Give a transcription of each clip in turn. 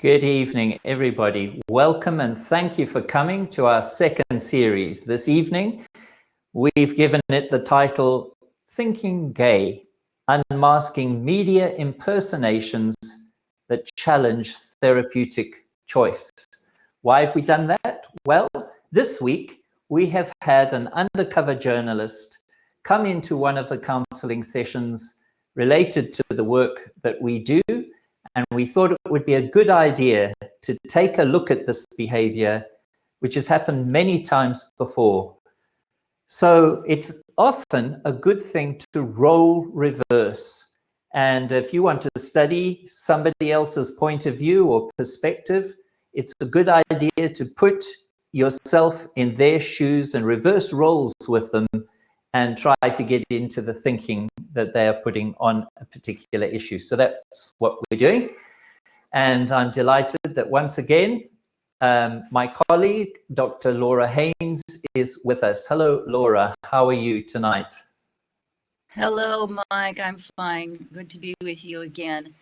Good evening, everybody. Welcome and thank you for coming to our second series. This evening, we've given it the title, Thinking Gay, Unmasking Media Impersonations that Challenge Therapeutic Choice. Why have we done that? Well, this week, we have had an undercover journalist come into one of the counseling sessions related to the work that we do. And we thought it would be a good idea to take a look at this behavior, which has happened many times before. So it's often a good thing to role reverse. And if you want to study somebody else's point of view or perspective, it's a good idea to put yourself in their shoes and reverse roles with them and try to get into the thinking that they are putting on a particular issue. So that's what we're doing. And I'm delighted that once again, my colleague, Dr. Laura Haynes, is with us. Hello, Laura. How are you tonight? Hello, Mike. I'm fine. Good to be with you again.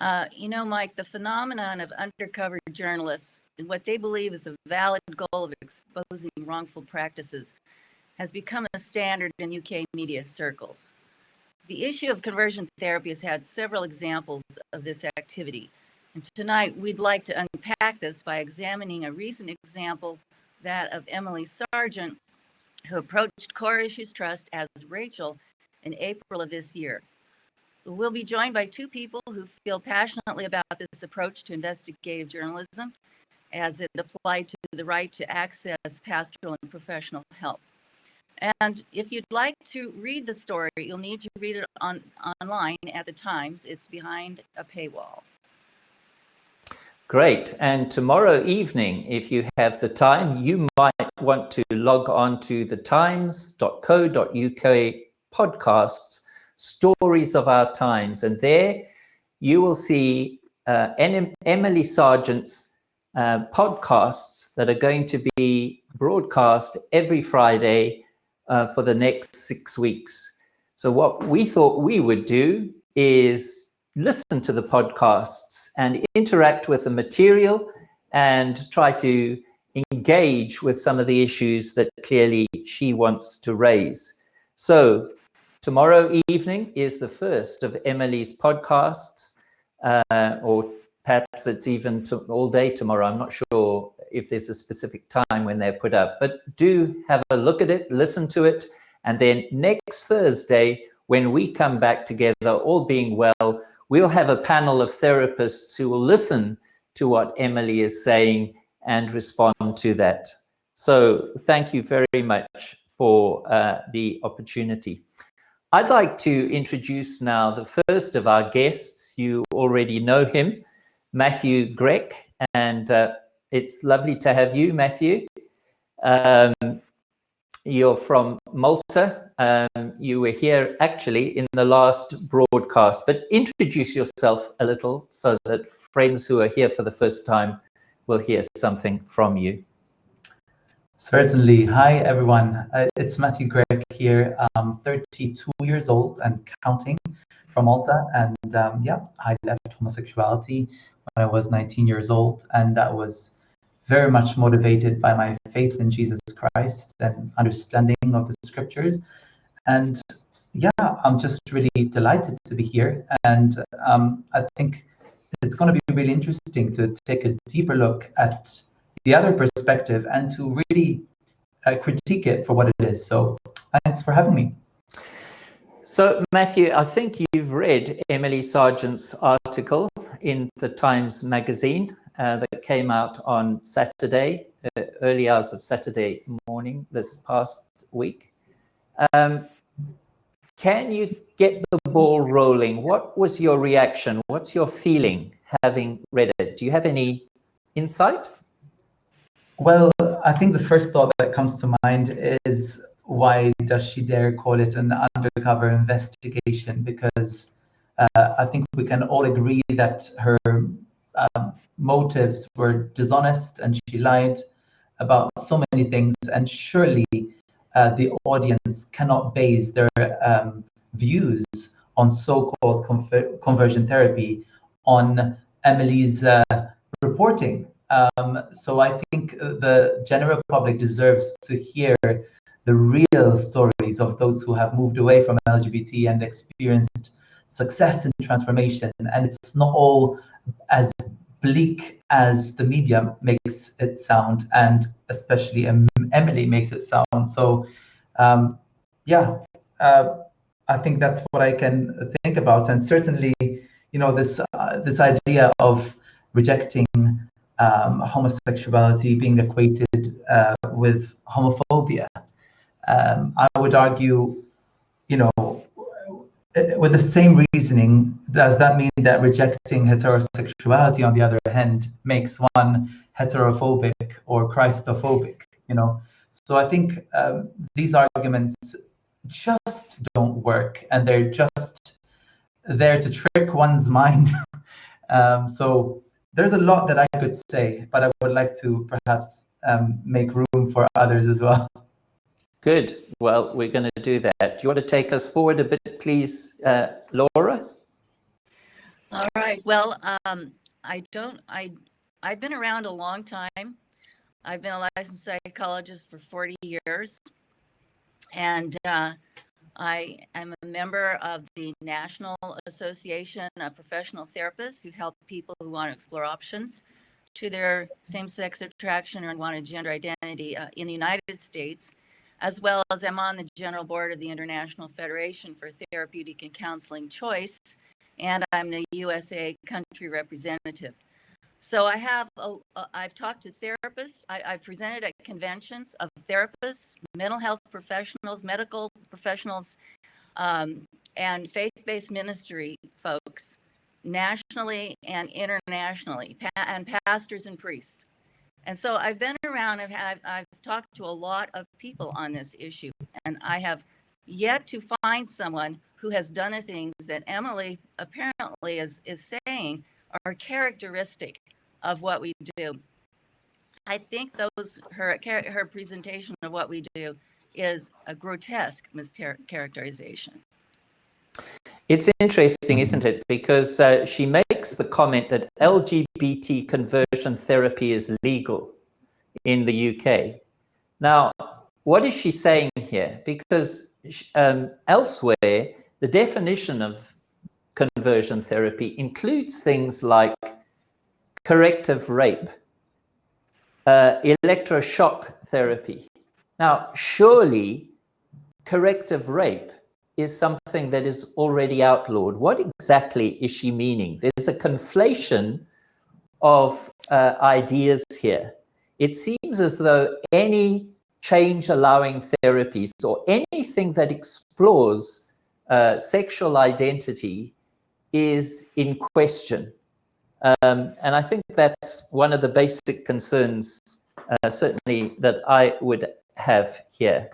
Mike, the phenomenon of undercover journalists and what they believe is a valid goal of exposing wrongful practices has become a standard in UK media circles. The issue of conversion therapy has had several examples of this activity. And tonight, we'd like to unpack this by examining a recent example, that of Emily Sergent, who approached Core Issues Trust as Rachel in April of this year. We'll be joined by two people who feel passionately about this approach to investigative journalism as it applied to the right to access pastoral and professional help. And if you'd like to read the story, you'll need to read it online at the Times. It's behind a paywall. Great. And tomorrow evening, if you have the time, you might want to log on to the times.co.uk podcasts, Stories of Our Times. And there you will see Emily Sergent's podcasts that are going to be broadcast every Friday for the next 6 weeks. So what we thought we would do is listen to the podcasts and interact with the material and try to engage with some of the issues that clearly she wants to raise. So tomorrow evening is the first of Emily's podcasts, or perhaps it's even all day tomorrow. I'm not sure if there's a specific time when they're put up, but do have a look at it, listen to it. And then next Thursday, when we come back together, all being well, we'll have a panel of therapists who will listen to what Emily is saying and respond to that. So thank you very much for the opportunity. I'd like to introduce now the first of our guests. You already know him, Matthew Grech, and it's lovely to have you, Matthew. You're from Malta. You were here actually in the last broadcast, but introduce yourself a little so that friends who are here for the first time will hear something from you. Certainly. Hi, everyone. It's Matthew Grech here. I'm 32 years old and counting from Malta. And I left homosexuality when I was 19 years old. And that was very much motivated by my faith in Jesus Christ and understanding of the scriptures. And I'm just really delighted to be here. And I think it's going to be really interesting to take a deeper look at the other perspective and to really critique it for what it is. So thanks for having me. So Matthew, I think you've read Emily Sergent's article in the Times magazine that came out on Saturday, early hours of Saturday morning this past week. Can you get the ball rolling? What was your reaction? What's your feeling having read it? Do you have any insight? Well, I think the first thought that comes to mind is, why does she dare call it an undercover investigation? Because I think we can all agree that her motives were dishonest and she lied about so many things. And surely the audience cannot base their views on so-called conversion therapy on Emily's reporting. So I think the general public deserves to hear the real stories of those who have moved away from LGBT and experienced success and transformation. And it's not all as bleak as the media makes it sound, and especially Emily makes it sound. So I think that's what I can think about. And certainly, this idea of rejecting homosexuality being equated with homophobia. I would argue, with the same reasoning, does that mean that rejecting heterosexuality, on the other hand, makes one heterophobic or Christophobic? So I think these arguments just don't work, and they're just there to trick one's mind. So there's a lot that I could say, but I would like to perhaps make room for others as well. Good. Well, we're going to do that. Do you want to take us forward a bit, please, Laura? All right. Well, I've been around a long time. I've been a licensed psychologist for 40 years. And I am a member of the National Association of Professional Therapists who help people who want to explore options to their same-sex attraction or want a gender identity in the United States, as well as I'm on the general board of the International Federation for Therapeutic and Counseling Choice, and I'm the USA country representative. So I've talked to therapists. I've presented at conventions of therapists, mental health professionals, medical professionals, and faith-based ministry folks, nationally and internationally, and pastors and priests. And so I've been around, I've talked to a lot of people on this issue, and I have yet to find someone who has done the things that Emily apparently is saying are characteristic of what we do. I think her presentation of what we do is a grotesque mischaracterization. It's interesting, isn't it? Because she makes the comment that LGBT conversion therapy is legal in the UK. Now, what is she saying here? Because elsewhere, the definition of conversion therapy includes things like corrective rape, electroshock therapy. Now, surely corrective rape is something that is already outlawed. What exactly is she meaning? There's a conflation of ideas here. It seems as though any change-allowing therapies or anything that explores sexual identity is in question. And I think that's one of the basic concerns, certainly, that I would have here.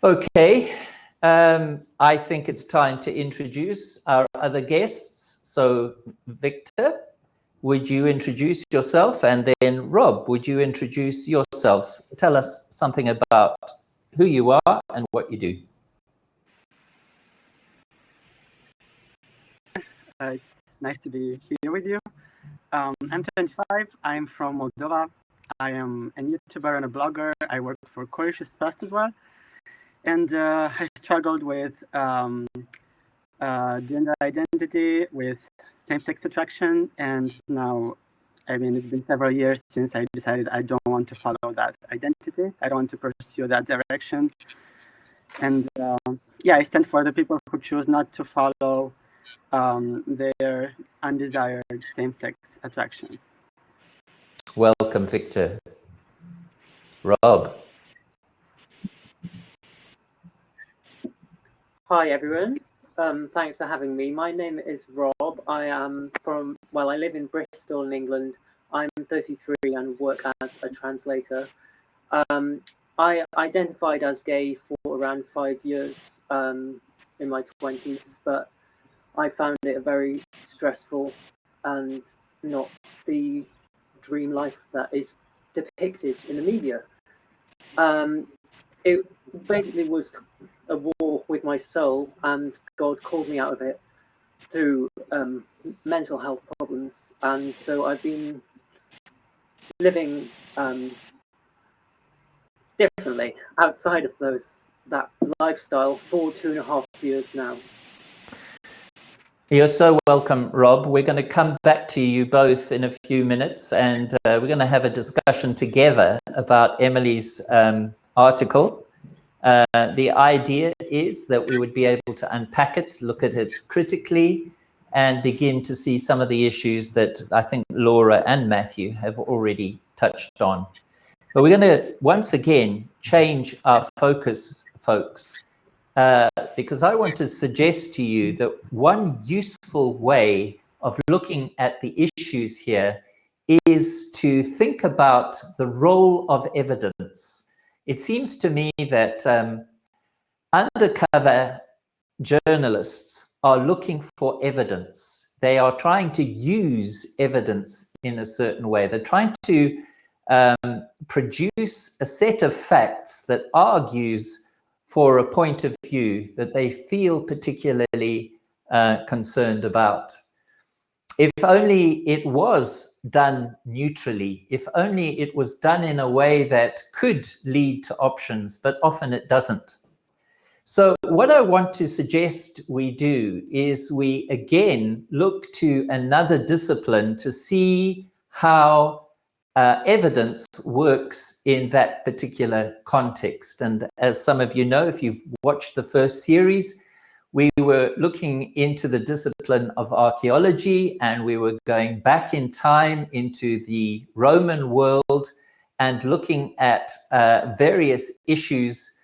Okay, I think it's time to introduce our other guests. So, Victor, would you introduce yourself? And then, Rob, would you introduce yourself? Tell us something about who you are and what you do. It's nice to be here with you. I'm 25. I'm from Moldova. I am a YouTuber and a blogger. I work for Courageous Trust as well. And I struggled with gender identity, with same-sex attraction. And now, it's been several years since I decided I don't want to follow that identity. I don't want to pursue that direction. And I stand for the people who choose not to follow their undesired same-sex attractions. Welcome, Victor. Rob. Hi, everyone. Thanks for having me. My name is Rob. I live in Bristol in England. I'm 33 and work as a translator. I identified as gay for around 5 years in my 20s, but I found it a very stressful and not the dream life that is depicted in the media. It basically was a war with my soul, and God called me out of it. through mental health problems, and so I've been living differently outside of that lifestyle for 2.5 years now. You're so welcome, Rob. We're going to come back to you both in a few minutes, and we're going to have a discussion together about Emily's article. The idea is that we would be able to unpack it, look at it critically, and begin to see some of the issues that I think Laura and Matthew have already touched on. But we're going to, once again, change our focus, folks, because I want to suggest to you that one useful way of looking at the issues here is to think about the role of evidence. It seems to me that undercover journalists are looking for evidence. They are trying to use evidence in a certain way. They're trying to produce a set of facts that argues for a point of view that they feel particularly concerned about. If only it was done neutrally, if only it was done in a way that could lead to options, but often it doesn't. So what I want to suggest we do is we again look to another discipline to see how evidence works in that particular context. And as some of you know, if you've watched the first series, we were looking into the discipline of archaeology, and we were going back in time into the Roman world and looking at various issues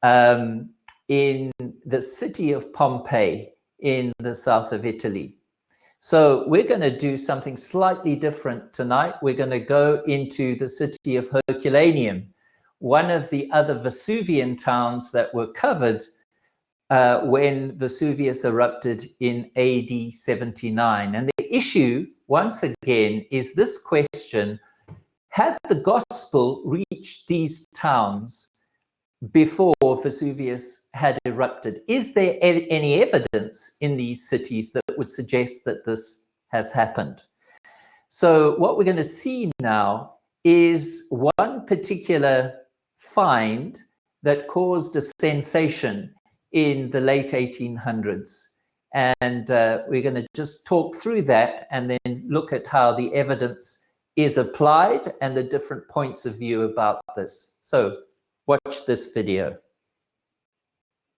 in the city of Pompeii in the south of Italy. So we're going to do something slightly different tonight. We're going to go into the city of Herculaneum, one of the other Vesuvian towns that were covered when Vesuvius erupted in AD 79. And the issue, once again, is this question: had the gospel reached these towns before Vesuvius had erupted? Is there any evidence in these cities that would suggest that this has happened? So what we're going to see now is one particular find that caused a sensation in the late 1800s. And we're going to just talk through that and then look at how the evidence is applied and the different points of view about this. So watch this video.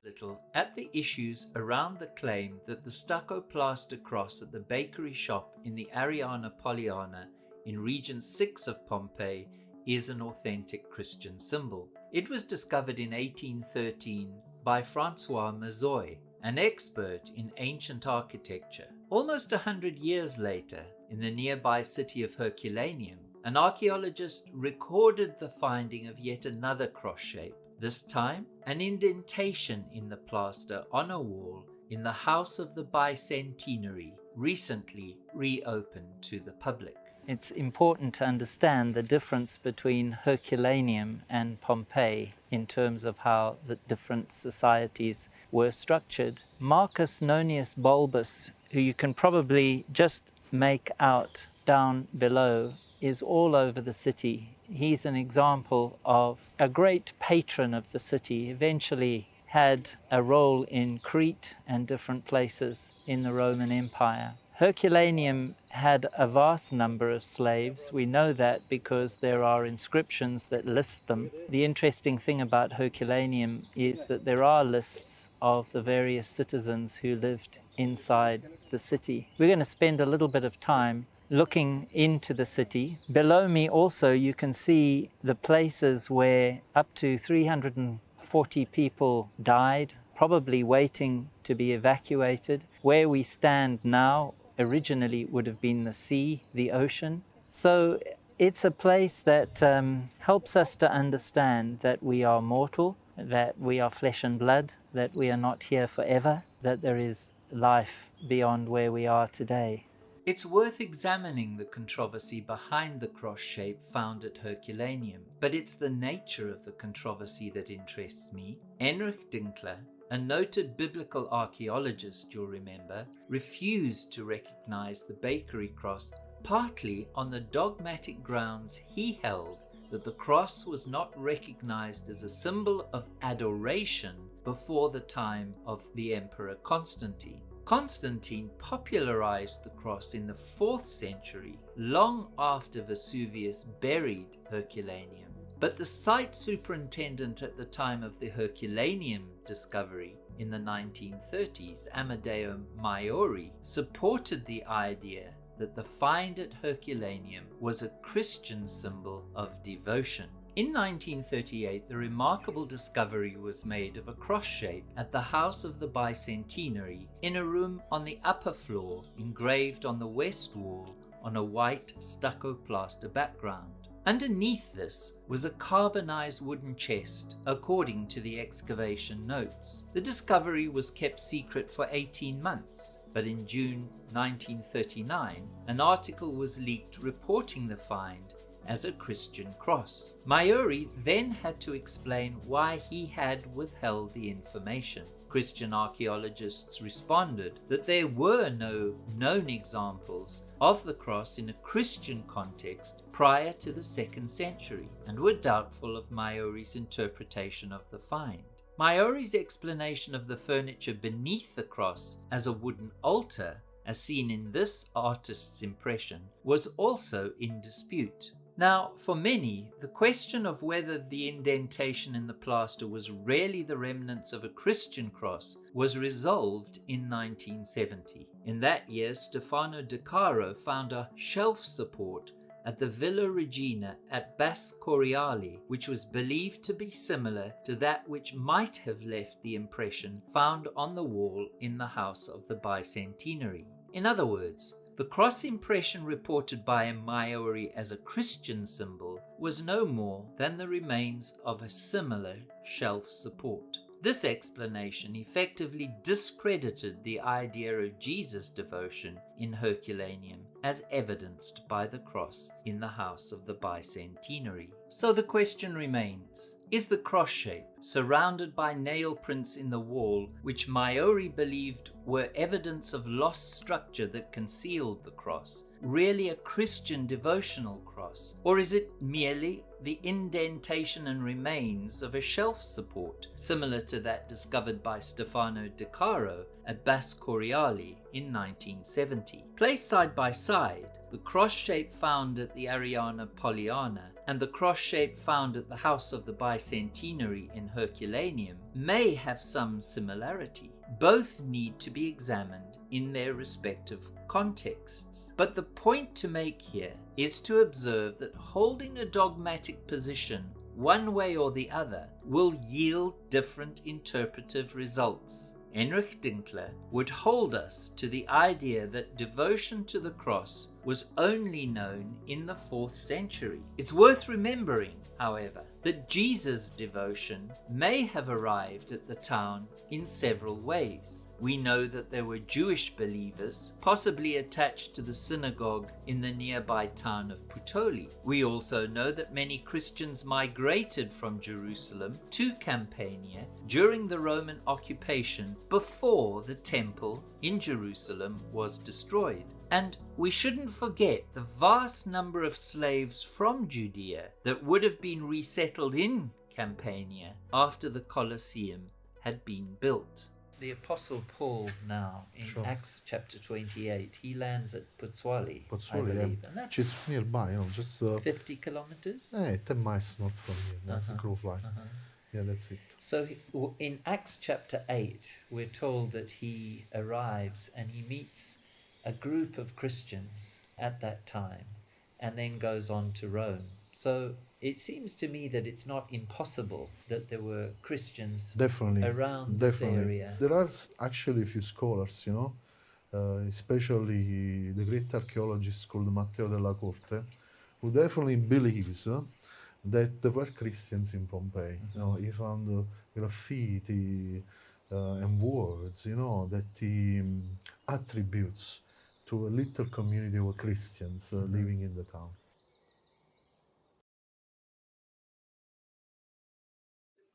Little at the issues around the claim that the stucco plaster cross at the bakery shop in the Ariana Poliana in Region 6 of Pompeii is an authentic Christian symbol. It was discovered in 1813 by Francois Mazoy, an expert in ancient architecture. Almost 100 years later, in the nearby city of Herculaneum, an archaeologist recorded the finding of yet another cross shape, this time an indentation in the plaster on a wall in the House of the Bicentenary, recently reopened to the public. It's important to understand the difference between Herculaneum and Pompeii in terms of how the different societies were structured. Marcus Nonius Bulbus, who you can probably just make out down below, is all over the city. He's an example of a great patron of the city, eventually had a role in Crete and different places in the Roman Empire. Herculaneum had a vast number of slaves. We know that because there are inscriptions that list them. The interesting thing about Herculaneum is that there are lists of the various citizens who lived inside the city. We're going to spend a little bit of time looking into the city. Below me also you can see the places where up to 340 people died, probably waiting to be evacuated. Where we stand now originally would have been the sea, the ocean. So it's a place that helps us to understand that we are mortal, that we are flesh and blood, that we are not here forever, that there is life beyond where we are today. It's worth examining the controversy behind the cross shape found at Herculaneum, but it's the nature of the controversy that interests me. Enrich Dinkler, a noted biblical archaeologist, you'll remember, refused to recognize the bakery cross, partly on the dogmatic grounds he held that the cross was not recognized as a symbol of adoration before the time of the Emperor Constantine. Constantine popularized the cross in the 4th century, long after Vesuvius buried Herculaneum. But the site superintendent at the time of the Herculaneum discovery in the 1930s, Amedeo Maiori, supported the idea that the find at Herculaneum was a Christian symbol of devotion. In 1938, the remarkable discovery was made of a cross shape at the House of the Bicentenary in a room on the upper floor, engraved on the west wall on a white stucco plaster background. Underneath this was a carbonized wooden chest, according to the excavation notes. The discovery was kept secret for 18 months, but in June 1939, an article was leaked reporting the find as a Christian cross. Maiori then had to explain why he had withheld the information. Christian archaeologists responded that there were no known examples of the cross in a Christian context prior to the 2nd century and were doubtful of Maiori's interpretation of the find. Maiori's explanation of the furniture beneath the cross as a wooden altar, as seen in this artist's impression, was also in dispute. Now, for many, the question of whether the indentation in the plaster was really the remnants of a Christian cross was resolved in 1970. In that year, Stefano De Caro found a shelf support at the Villa Regina at Bas Coriali, which was believed to be similar to that which might have left the impression found on the wall in the House of the Bicentenary. In other words, the cross impression reported by Maiori as a Christian symbol was no more than the remains of a similar shelf support. This explanation effectively discredited the idea of Jesus' devotion in Herculaneum as evidenced by the cross in the House of the Bicentenary. So the question remains, is the cross shape, surrounded by nail prints in the wall, which Maiori believed were evidence of lost structure that concealed the cross, really a Christian devotional cross? Or is it merely the indentation and remains of a shelf support, similar to that discovered by Stefano De Caro at Bas Coriali in 1970? Placed side by side, the cross shape found at the Ariana Poliana and the cross shape found at the House of the Bicentenary in Herculaneum may have some similarity. Both need to be examined in their respective contexts. But the point to make here is to observe that holding a dogmatic position one way or the other will yield different interpretive results. Heinrich Dinkler would hold us to the idea that devotion to the cross was only known in the 4th century. It's worth remembering, however, that Jesus' devotion may have arrived at the town in several ways. We know that there were Jewish believers, possibly attached to the synagogue in the nearby town of Puteoli. We also know that many Christians migrated from Jerusalem to Campania during the Roman occupation before the temple in Jerusalem was destroyed. And we shouldn't forget the vast number of slaves from Judea that would have been resettled in Campania after the Colosseum had been built. The Apostle Paul now, in Acts chapter 28, he lands at Pozzuoli, I believe. And that's which is nearby, just 50 kilometers? 10 miles not from here. That's a grove line. Yeah, that's it. So in Acts chapter 8, we're told that he arrives and he meets a group of Christians at that time and then goes on to Rome. So it seems to me that it's not impossible that there were Christians around this area. There are actually a few scholars, especially the great archaeologist called Matteo della Corte, who definitely believes that there were Christians in Pompeii. He found graffiti and words, that he attributes to a little community of Christians living in the town.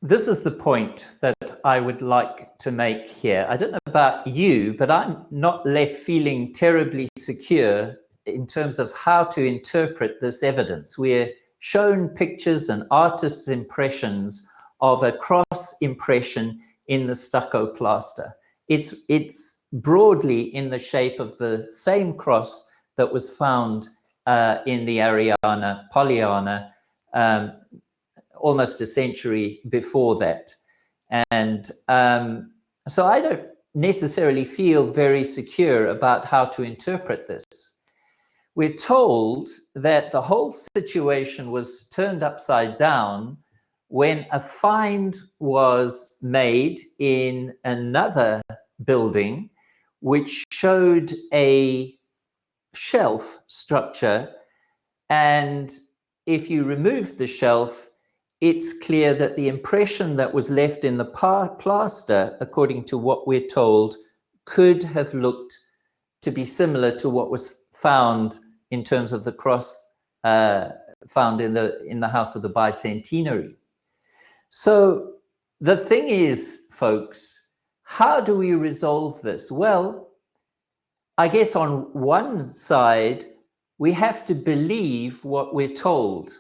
This is the point that I would like to make here. I don't know about you, but I'm not left feeling terribly secure in terms of how to interpret this evidence. We're shown pictures and artists' impressions of a cross impression in the stucco plaster. It's broadly in the shape of the same cross that was found in the Ariana, Pollyanna, almost a century before that. And so I don't necessarily feel very secure about how to interpret this. We're told that the whole situation was turned upside down when a find was made in another building which showed a shelf structure, and if you remove the shelf, it's clear that the impression that was left in the plaster, according to what we're told, could have looked to be similar to what was found in terms of the cross found in the house of the Bicentenary. So the thing is, folks, how do we resolve this? Well, I guess on one side, we have to believe what we're told.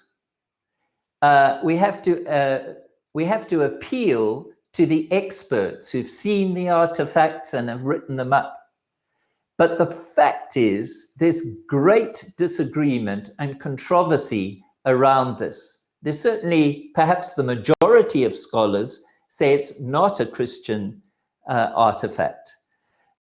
We have to appeal to the experts who've seen the artifacts and have written them up. But the fact is, there's great disagreement and controversy around this. There's certainly, perhaps the majority of scholars say it's not a Christian artifact.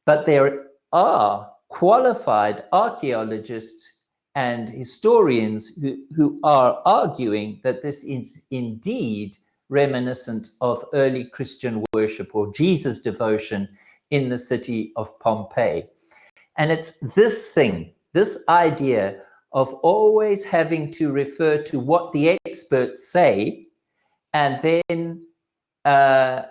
But there are qualified archaeologists and historians who are arguing that this is indeed reminiscent of early Christian worship or Jesus devotion in the city of Pompeii. And it's this thing, this idea of always having to refer to what the experts say and then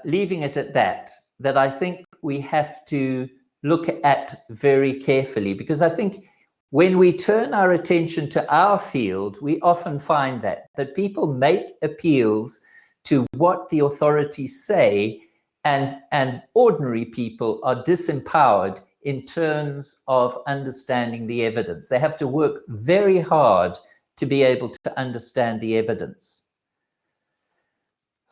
leaving it at that, that I think we have to look at very carefully, because I think when we turn our attention to our field, we often find that people make appeals to what the authorities say, and ordinary people are disempowered in terms of understanding the evidence. They have to work very hard to be able to understand the evidence.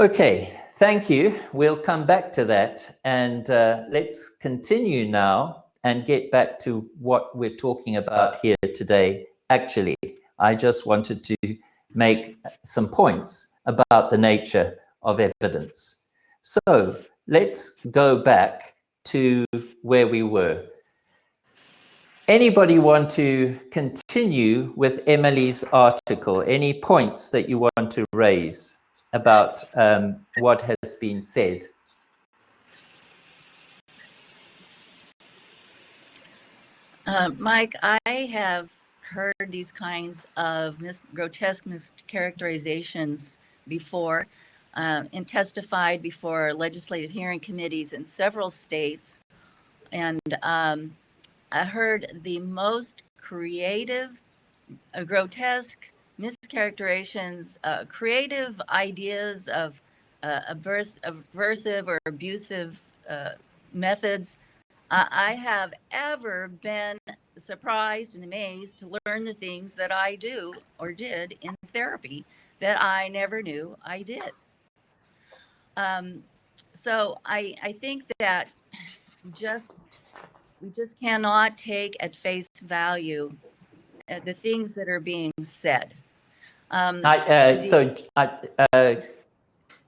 Okay, thank you. We'll come back to that, and let's continue now and get back to what we're talking about here today. Actually, I just wanted to make some points about the nature of evidence. So let's go back to where we were. Anybody want to continue with Emily's article? Any points that you want to raise about what has been said? Mike, I have heard these kinds of grotesque mischaracterizations before and testified before legislative hearing committees in several states. And I heard the most creative, grotesque mischaracterizations, creative ideas of aversive or abusive methods. I have ever been surprised and amazed to learn the things that I do or did in therapy that I never knew I did. So I think that we just cannot take at face value the things that are being said.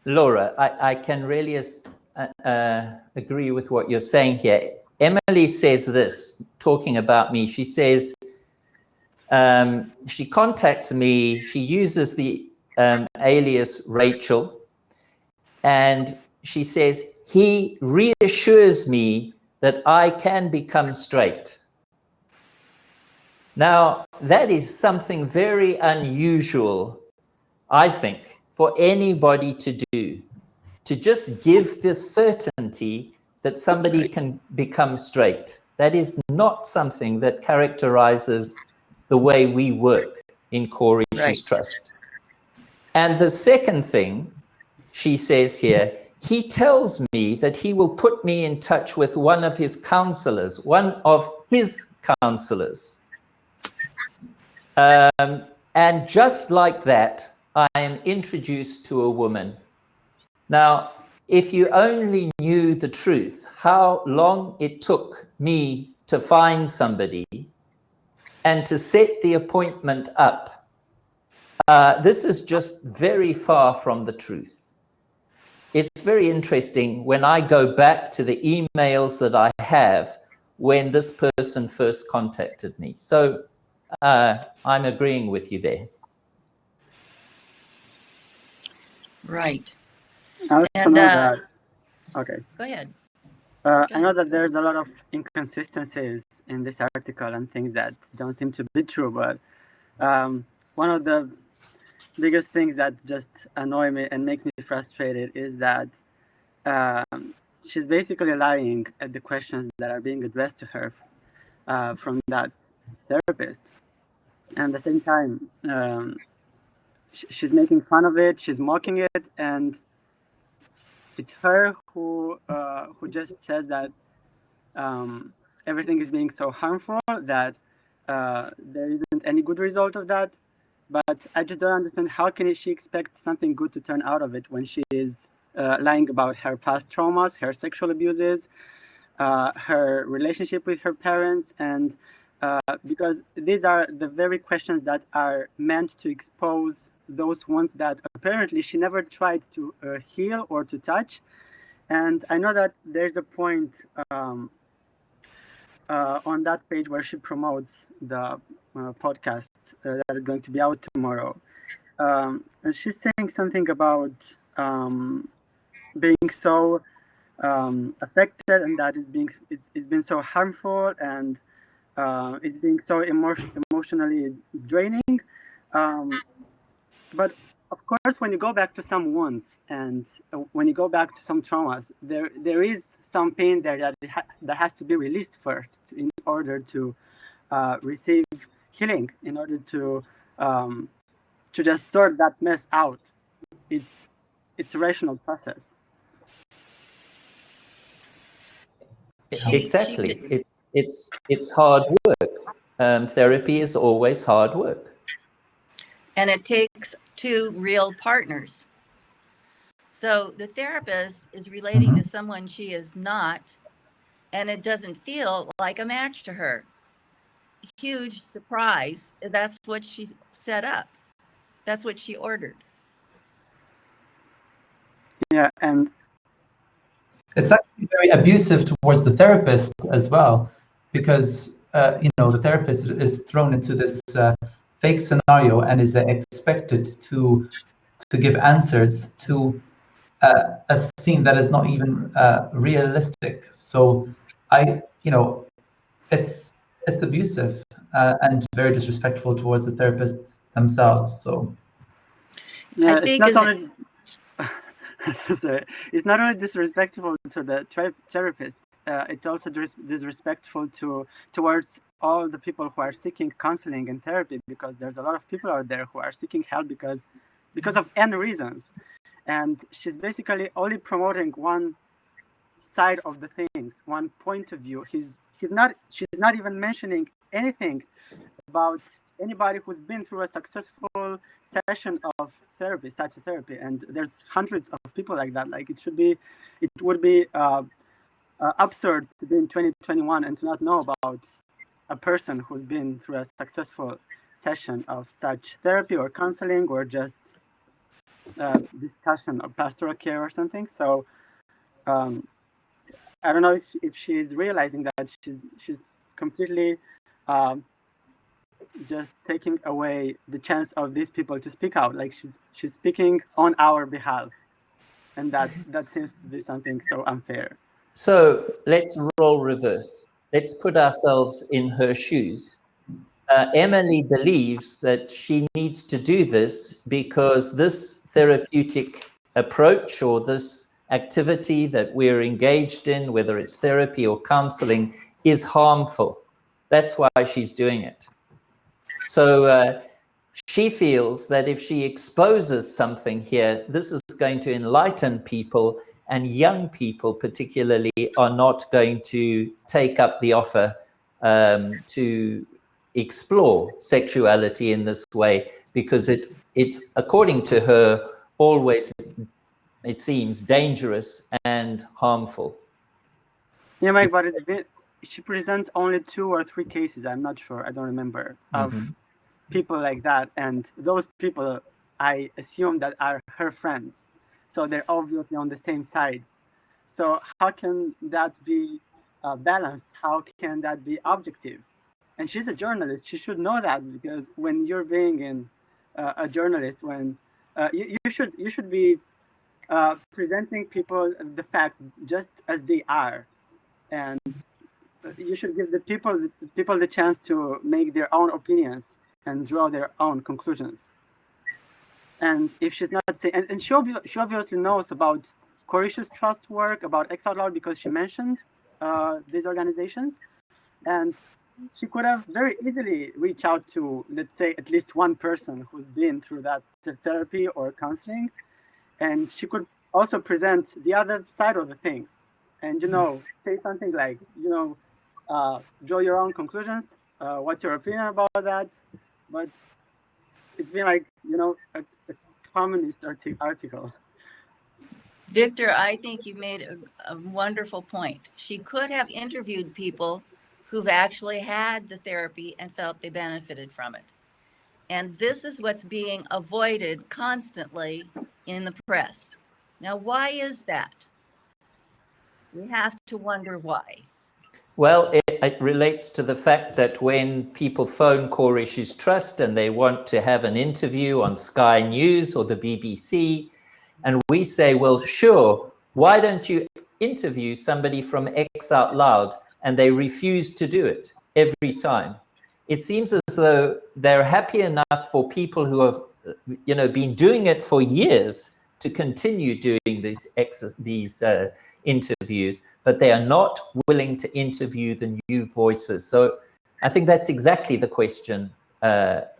Laura, I can really agree with what you're saying here. Emily says this, talking about me. She says, she contacts me, she uses the alias Rachel, and she says, he reassures me that I can become straight. Now, that is something very unusual, I think, for anybody to do, to just give the certainty that somebody can become straight. That is not something that characterizes the way we work in Core Issues Trust. And the second thing she says here, he tells me that he will put me in touch with one of his counselors. And just like that, I am introduced to a woman. Now, if you only knew the truth, how long it took me to find somebody and to set the appointment up, this is just very far from the truth. It's very interesting when I go back to the emails that I have when this person first contacted me. So I'm agreeing with you there. Right. I also And, know that. Okay. Go ahead. I know that there's a lot of inconsistencies in this article and things that don't seem to be true, but one of the biggest things that just annoy me and makes me frustrated is that she's basically lying at the questions that are being addressed to her from that therapist. And at the same time, she's making fun of it, she's mocking it, and it's her who just says that everything is being so harmful that there isn't any good result of that. But I just don't understand, how can she expect something good to turn out of it when she is lying about her past traumas, her sexual abuses, her relationship with her parents, and because these are the very questions that are meant to expose those ones that apparently she never tried to heal or to touch. And I know that there's a point on that page where she promotes the podcast that is going to be out tomorrow. And she's saying something about being so affected, and that it's been so harmful, and it's being so emotionally draining. But of course, when you go back to some wounds and when you go back to some traumas, there is some pain there that has to be released first in order to receive healing, in order to just sort that mess out. It's a rational process. Exactly. It's hard work. Therapy is always hard work. And it takes two real partners. So the therapist is relating to someone she is not, and it doesn't feel like a match to her. Huge surprise. That's what she set up. That's what she ordered. Yeah, and it's actually very abusive towards the therapist as well, because the therapist is thrown into this fake scenario and is expected to give answers to a scene that is not even realistic. So it's abusive and very disrespectful towards the therapists themselves. So yeah, it's not only sorry, it's not only disrespectful to the therapist. It's also disrespectful towards all the people who are seeking counseling and therapy, because there's a lot of people out there who are seeking help because of any reasons. And she's basically only promoting one side of the things, one point of view. She's not even mentioning anything about anybody who's been through a successful session of therapy, such a therapy. And there's hundreds of people like that. Like it would be absurd to be in 2021 and to not know about a person who's been through a successful session of such therapy or counseling or just discussion of pastoral care or something. So I don't know if she's realizing that she's completely just taking away the chance of these people to speak out. Like she's speaking on our behalf, and that seems to be something so unfair. So let's role reverse. Let's put ourselves in her shoes. Emily believes that she needs to do this because this therapeutic approach or this activity that we're engaged in, whether it's therapy or counseling, is harmful. That's why she's doing it. So she feels that if she exposes something here, this is going to enlighten people and young people particularly are not going to take up the offer to explore sexuality in this way, because it's according to her always, it seems, dangerous and harmful. Yeah, Mike, but she presents only 2 or 3 cases, I'm not sure, I don't remember, of people like that. And those people, I assume that are her friends. So they're obviously on the same side. So how can that be balanced? How can that be objective? And she's a journalist. She should know that, because when you're being a journalist, when you should be presenting people the facts just as they are, and you should give the people the chance to make their own opinions and draw their own conclusions. And if she's not saying, and she obviously knows about Courageous Trust work, about X Out Loud, because she mentioned these organizations, and she could have very easily reached out to, let's say, at least one person who's been through that therapy or counseling, and she could also present the other side of the things, and say something like, draw your own conclusions. What's your opinion about that? But it's been like a communist article. Victor, I think you made a wonderful point. She could have interviewed people who've actually had the therapy and felt they benefited from it. And this is what's being avoided constantly in the press. Now, why is that? We have to wonder why. Well, it relates to the fact that when people phone Core Issues Trust and they want to have an interview on Sky News or the BBC, and we say, well, sure, why don't you interview somebody from X Out Loud? And they refuse to do it every time. It seems as though they're happy enough for people who have, been doing it for years to continue doing these interviews, but they are not willing to interview the new voices. So I think that's exactly the question,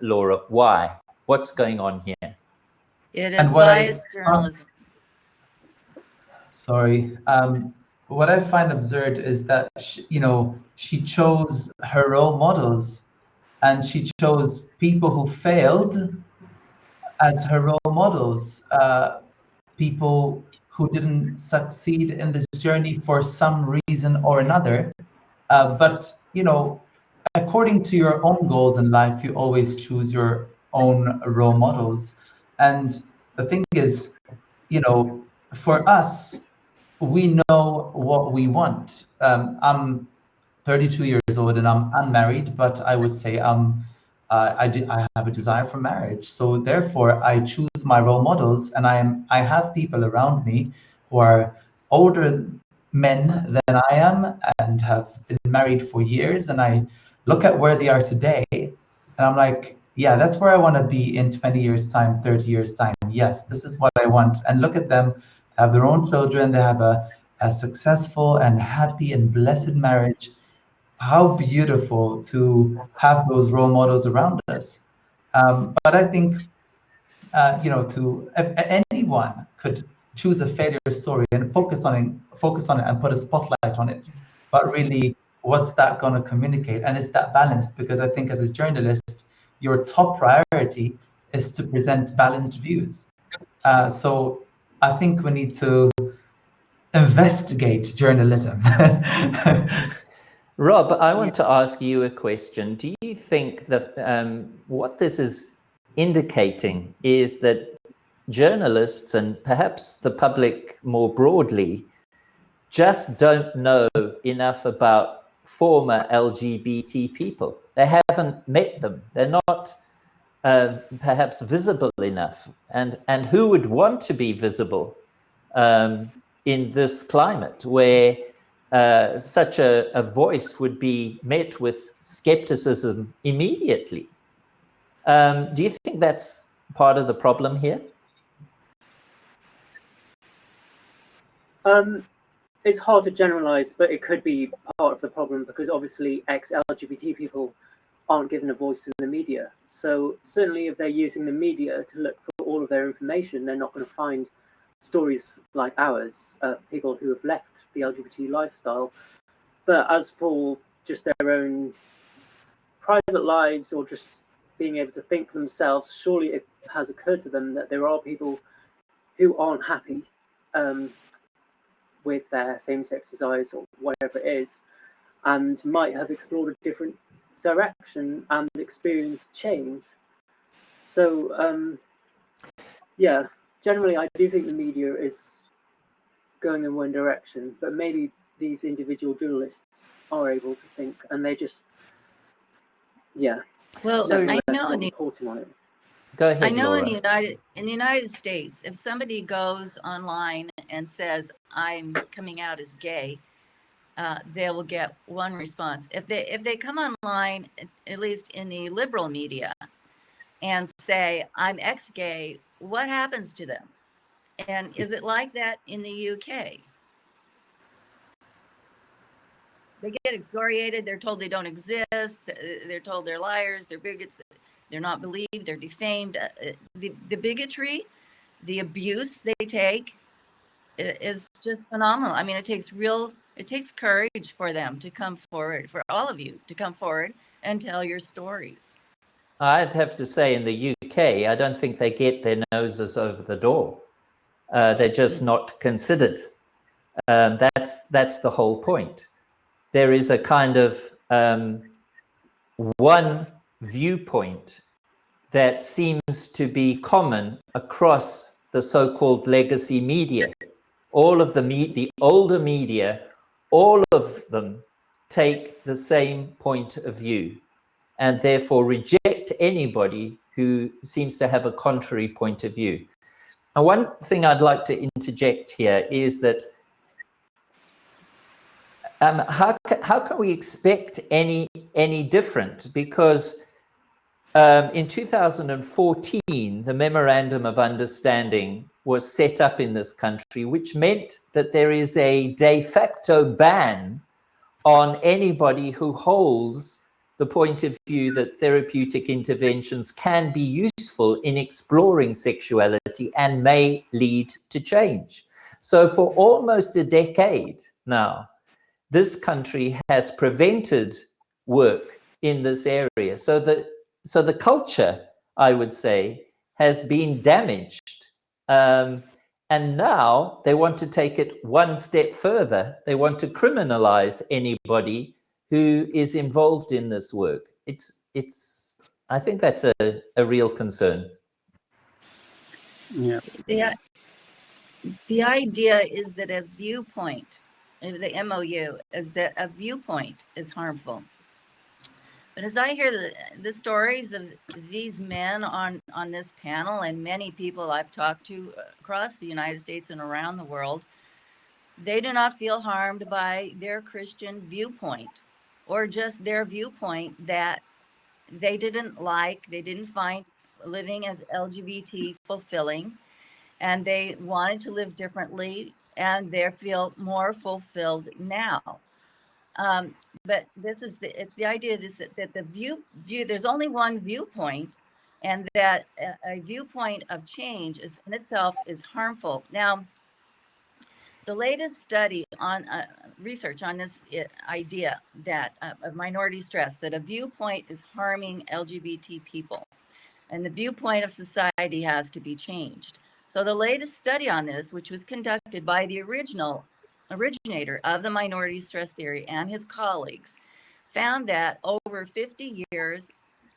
Laura. Why? What's going on here? It is biased journalism. Sorry. What I find absurd is that, she chose her role models, and she chose people who failed as her role models, people who didn't succeed in this journey for some reason or another. But, according to your own goals in life, you always choose your own role models. And the thing is, for us, we know what we want. I'm 32 years old and I'm unmarried, but I would say I have a desire for marriage. So therefore, I choose my role models, and I have people around me who are older men than I am and have been married for years. And I look at where they are today, and I'm like, yeah, that's where I want to be in 20 years' time, 30 years' time. Yes, this is what I want. And look at them, have their own children. They have a successful and happy and blessed marriage. How beautiful to have those role models around us. But I think, anyone could choose a failure story and focus on it and put a spotlight on it. But really, what's that going to communicate? And is that balanced? Because I think as a journalist, your top priority is to present balanced views. So I think we need to investigate journalism. Rob, I want to ask you a question. Do you think that what this is indicating is that journalists and perhaps the public more broadly just don't know enough about former LGBT people? They haven't met them. They're not perhaps visible enough. And who would want to be visible in this climate where such a voice would be met with skepticism immediately? Do you think that's part of the problem here? It's hard to generalize, but it could be part of the problem, because obviously ex-LGBT people aren't given a voice in the media. So certainly if they're using the media to look for all of their information, they're not going to find stories like ours, people who have left the LGBT lifestyle. But as for just their own private lives or just being able to think for themselves, surely it has occurred to them that there are people who aren't happy with their same-sex desires or whatever it is, and might have explored a different direction and experienced change. So, yeah, generally I do think the media is going in one direction, but maybe these individual journalists are able to think, and they just, yeah. Well, So I know reporting on it. Go ahead, I know Laura. in the United States, if somebody goes online and says, I'm coming out as gay, they will get one response. If they come online, at least in the liberal media, and say, I'm ex-gay, what happens to them? And is it like that in the UK? They get excoriated, they're told they don't exist, they're told they're liars, they're bigots, they're not believed, they're defamed. The bigotry, the abuse they take is just phenomenal. I mean, it takes courage for them to come forward, for all of you to come forward and tell your stories. I'd have to say in the UK, I don't think they get their noses over the door. They're just not considered. That's the whole point. There is a kind of one viewpoint that seems to be common across the so-called legacy media. All of the older media, all of them take the same point of view and therefore reject anybody who seems to have a contrary point of view. And one thing I'd like to interject here is that how can we expect any different? Because in 2014, the Memorandum of Understanding was set up in this country, which meant that there is a de facto ban on anybody who holds the point of view that therapeutic interventions can be useful in exploring sexuality and may lead to change. So for almost a decade now, this country has prevented work in this area. So the culture, I would say, has been damaged. And now they want to take it one step further. They want to criminalize anybody who is involved in this work. I think that's a real concern. Yeah. The idea is that a viewpoint, the MOU, is that a viewpoint is harmful. But as I hear the stories of these men on this panel and many people I've talked to across the United States and around the world, they do not feel harmed by their Christian viewpoint or just their viewpoint that they didn't like, they didn't find living as LGBT fulfilling, and they wanted to live differently, and they feel more fulfilled now. But it's the idea that the view there's only one viewpoint, and that a viewpoint of change is in itself is harmful. Now, the latest study on research on this idea that of minority stress, that a viewpoint is harming LGBT people, and the viewpoint of society has to be changed. So the latest study on this, which was conducted by the originator of the minority stress theory and his colleagues, found that over 50 years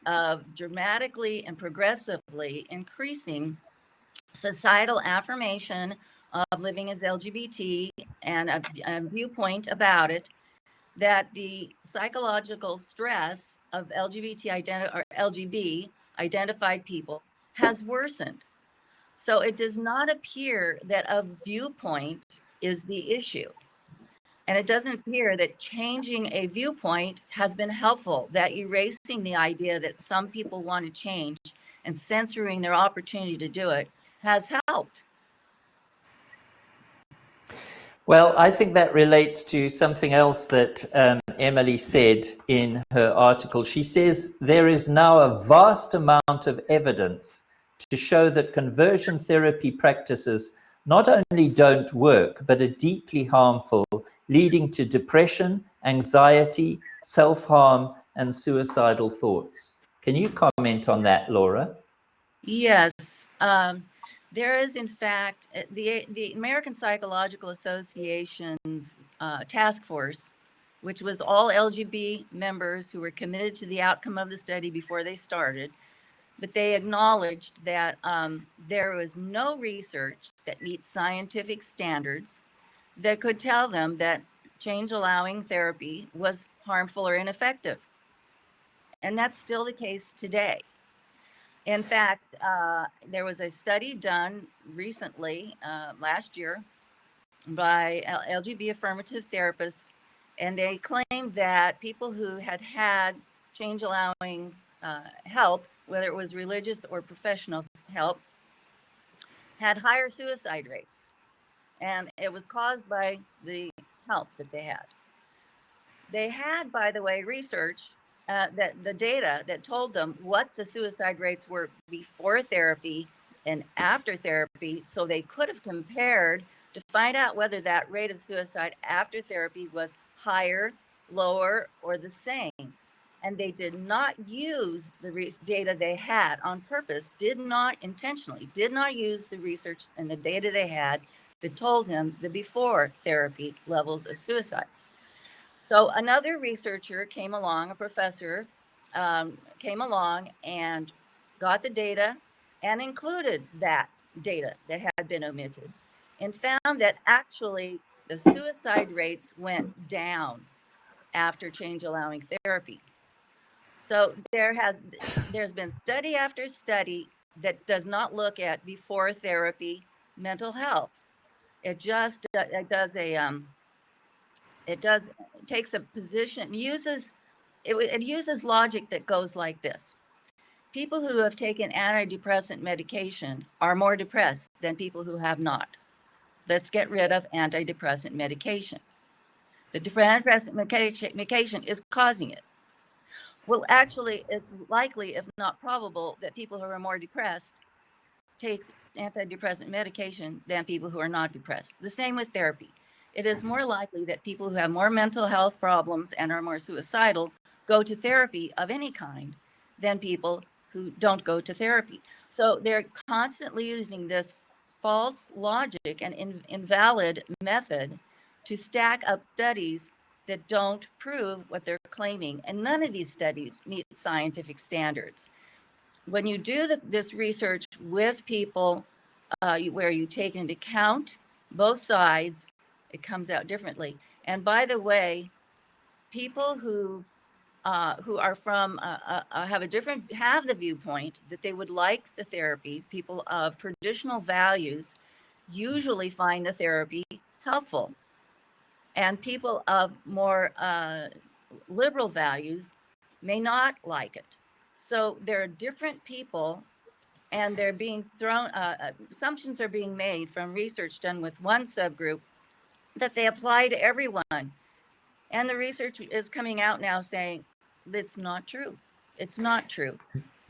of dramatically and progressively increasing societal affirmation of living as LGBT and a viewpoint about it, that the psychological stress of LGB identified people has worsened. So it does not appear that a viewpoint is the issue. And it doesn't appear that changing a viewpoint has been helpful, that erasing the idea that some people want to change and censoring their opportunity to do it has helped. Well, I think that relates to something else that Emily said in her article. She says there is now a vast amount of evidence to show that conversion therapy practices not only don't work, but are deeply harmful, leading to depression, anxiety, self-harm, and suicidal thoughts. Can you comment on that, Laura? Yes. There is, in fact, the American Psychological Association's task force, which was all LGBT members who were committed to the outcome of the study before they started, but they acknowledged that there was no research that meets scientific standards that could tell them that change-allowing therapy was harmful or ineffective. And that's still the case today. In fact, there was a study done recently, last year, by LGBT affirmative therapists, and they claimed that people who had had change-allowing help, whether it was religious or professional help, had higher suicide rates. And it was caused by the help that they had. They had, by the way, research that the data that told them what the suicide rates were before therapy and after therapy, so they could have compared to find out whether that rate of suicide after therapy was higher, lower, or the same. And they did not use the data they had on purpose, did not use the research and the data they had that told him the before therapy levels of suicide. So another researcher came along, a professor came along and got the data and included that data that had been omitted and found that actually the suicide rates went down after change-allowing therapy. So there's been study after study that does not look at before therapy mental health. It just takes a position, it uses logic that goes like this. People who have taken antidepressant medication are more depressed than people who have not. Let's get rid of antidepressant medication. The antidepressant medication is causing it. Well, actually, it's likely, if not probable, that people who are more depressed take antidepressant medication than people who are not depressed. The same with therapy. It is more likely that people who have more mental health problems and are more suicidal go to therapy of any kind than people who don't go to therapy. So they're constantly using this false logic and invalid method to stack up studies that don't prove what they're claiming. And none of these studies meet scientific standards. When you do this research with people where you take into account both sides, it comes out differently. And by the way, people who are from have the viewpoint that they would like the therapy, people of traditional values usually find the therapy helpful, and people of more liberal values may not like it. So there are different people, and they're being thrown, assumptions are being made from research done with one subgroup that they apply to everyone. And the research is coming out now saying it's not true. It's not true.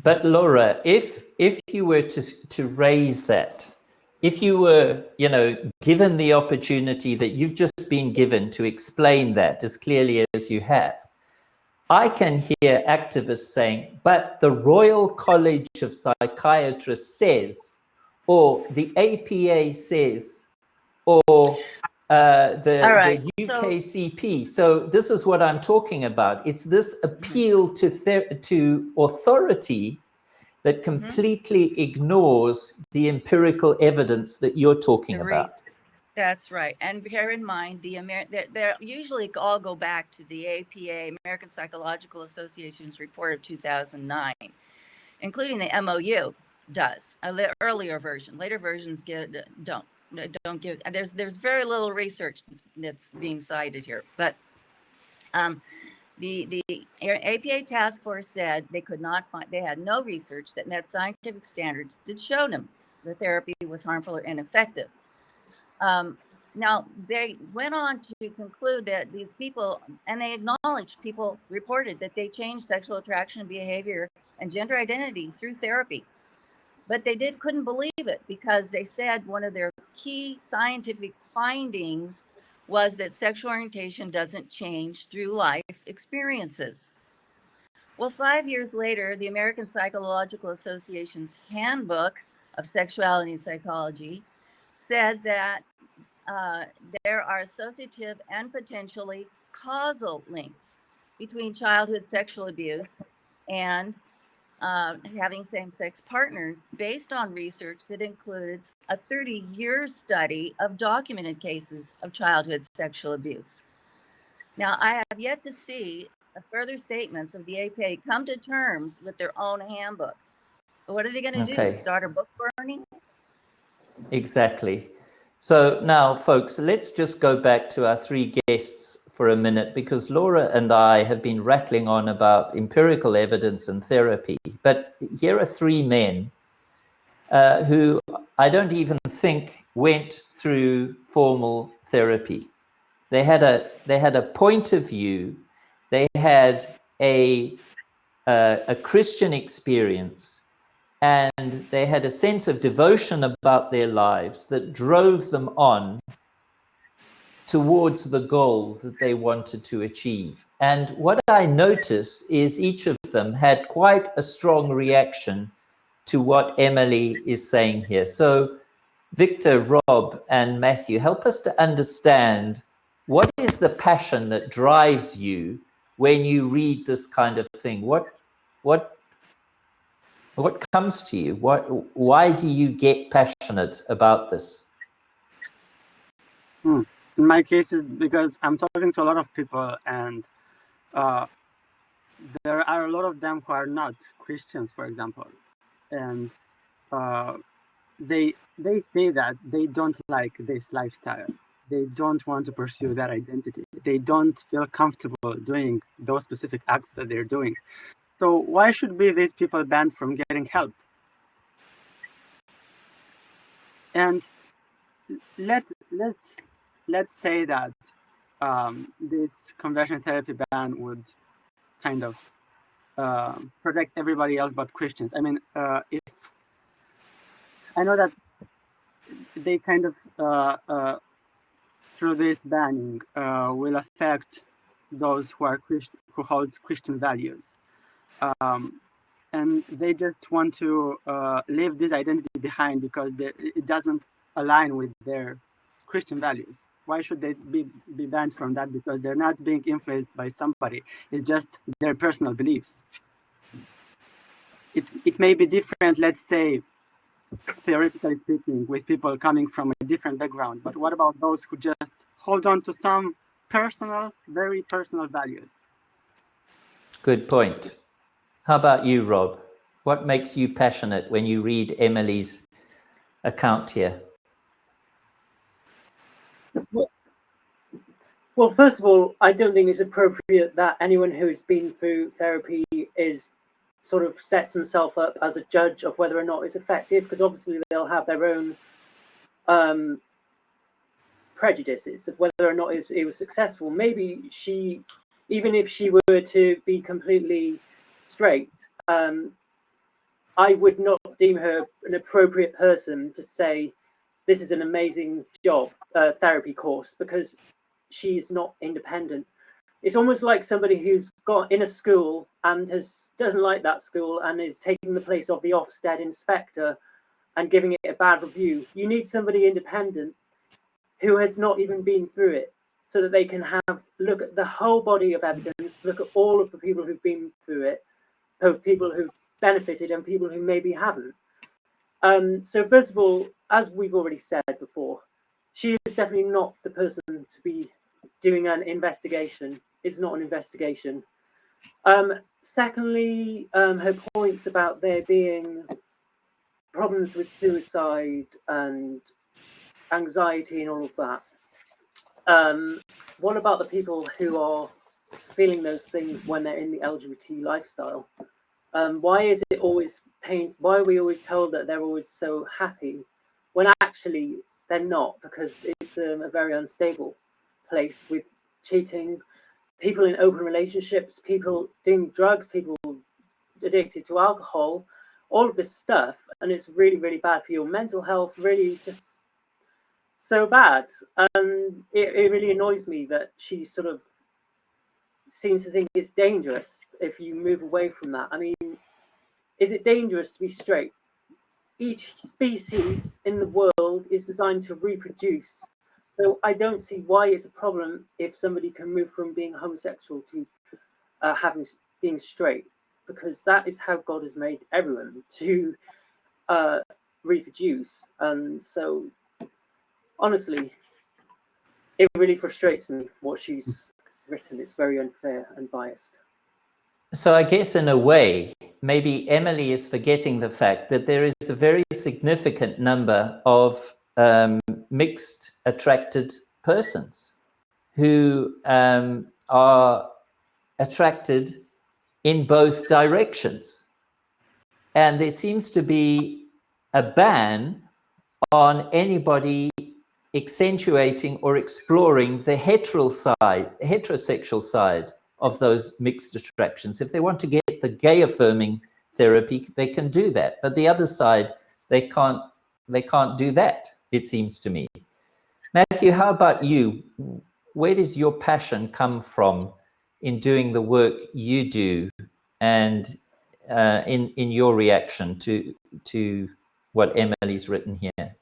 But Laura, if you were to raise that, if you were, given the opportunity that you've just been given to explain that as clearly as you have, I can hear activists saying, but the Royal College of Psychiatrists says, or the APA says, or the UKCP. So this is what I'm talking about. It's this appeal to authority that completely ignores the empirical evidence that you're talking about. That's right. And bear in mind, they usually all go back to the APA, American Psychological Association's report of 2009, including the MOU does, the earlier version. Later versions don't give. There's very little research that's being cited here. But the APA task force said they could not find, they had no research that met scientific standards that showed them the therapy was harmful or ineffective. Now, they went on to conclude that these people, and they acknowledged people reported that they changed sexual attraction, behavior, and gender identity through therapy. But they couldn't believe it, because they said one of their key scientific findings was that sexual orientation doesn't change through life experiences. Well, 5 years later, the American Psychological Association's Handbook of Sexuality and Psychology said that there are associative and potentially causal links between childhood sexual abuse and having same-sex partners, based on research that includes a 30-year study of documented cases of childhood sexual abuse. Now, I have yet to see further statements of the APA come to terms with their own handbook. But what are they going to do? Start a book burning? Exactly. So now, folks, let's just go back to our three guests for a minute, because Laura and I have been rattling on about empirical evidence and therapy. But here are three men who I don't even think went through formal therapy. They had a point of view. They had a Christian experience, and they had a sense of devotion about their lives that drove them on towards the goal that they wanted to achieve. And what I notice is each of them had quite a strong reaction to what Emily is saying here. So Victor, Rob, and Matthew, help us to understand, what is the passion that drives you when you read this kind of thing? What comes to you? Why do you get passionate about this? In my case is because I'm talking to a lot of people, and there are a lot of them who are not Christians, for example, and they say that they don't like this lifestyle. They don't want to pursue that identity. They don't feel comfortable doing those specific acts that they're doing. So why should be these people banned from getting help? And let's say that this conversion therapy ban would kind of protect everybody else but Christians. I mean, if I know that they kind of through this banning will affect those who are who hold Christian values, and they just want to leave this identity behind because it doesn't align with their Christian values. Why should they be banned from that? Because they're not being influenced by somebody. It's just their personal beliefs. It may be different, let's say, theoretically speaking, with people coming from a different background. But what about those who just hold on to some personal, very personal values? Good point. How about you, Rob? What makes you passionate when you read Emily's account here? Well, first of all, I don't think it's appropriate that anyone who has been through therapy is sort of sets himself up as a judge of whether or not it's effective, because obviously they'll have their own prejudices of whether or not it was successful. Maybe she, even if she were to be completely straight, I would not deem her an appropriate person to say this is an amazing job, therapy course, because she's not independent. It's almost like somebody who's got in a school and doesn't like that school and is taking the place of the Ofsted inspector and giving it a bad review. You need somebody independent who has not even been through it, so that they can look at the whole body of evidence, look at all of the people who've been through it, both people who've benefited and people who maybe haven't. So first of all, as we've already said before, she is definitely not the person to be doing an investigation. It's not an investigation. Secondly, her points about there being problems with suicide and anxiety and all of that. What about the people who are feeling those things when they're in the LGBT lifestyle? Why is it always pain? Why are we always told that they're always so happy when actually they're not? Because it's a very unstable place with cheating, people in open relationships, people doing drugs, people addicted to alcohol, all of this stuff. and it's really, really bad for your mental health, really just so bad. And it really annoys me that she sort of seems to think it's dangerous if you move away from that. I mean, is it dangerous to be straight? Each species in the world is designed to reproduce. So I don't see why it's a problem if somebody can move from being homosexual to being straight, because that is how God has made everyone to reproduce. And so, honestly, it really frustrates me what she's written. It's very unfair and biased. So I guess in a way, maybe Emily is forgetting the fact that there is a very significant number of mixed attracted persons who are attracted in both directions. And there seems to be a ban on anybody accentuating or exploring the heterosexual side of those mixed attractions. If they want to get the gay affirming therapy, they can do that. But the other side, they can't do that, it seems to me. Matthew, how about you? Where does your passion come from in doing the work you do, and in your reaction to what Emily's written here?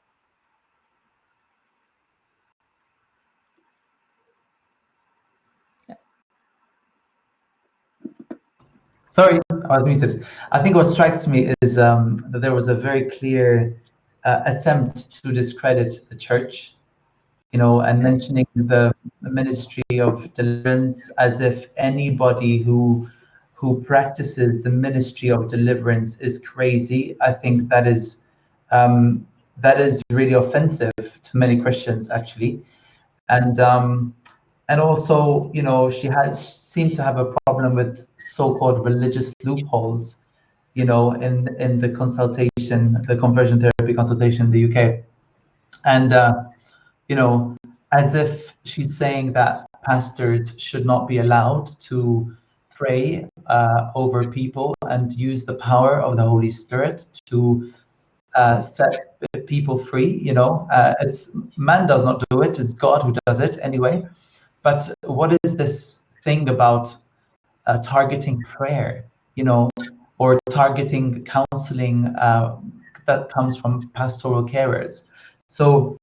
Sorry, I was muted. I think what strikes me is that there was a very clear attempt to discredit the church, and mentioning the ministry of deliverance as if anybody who practices the ministry of deliverance is crazy. I think that is really offensive to many Christians, actually. And also, she seemed to have a problem with so-called religious loopholes, in the conversion therapy consultation in the UK. And, as if she's saying that pastors should not be allowed to pray over people and use the power of the Holy Spirit to set people free. It's man does not do it; it's God who does it anyway. But what is this thing about targeting prayer, or targeting counseling that comes from pastoral carers? So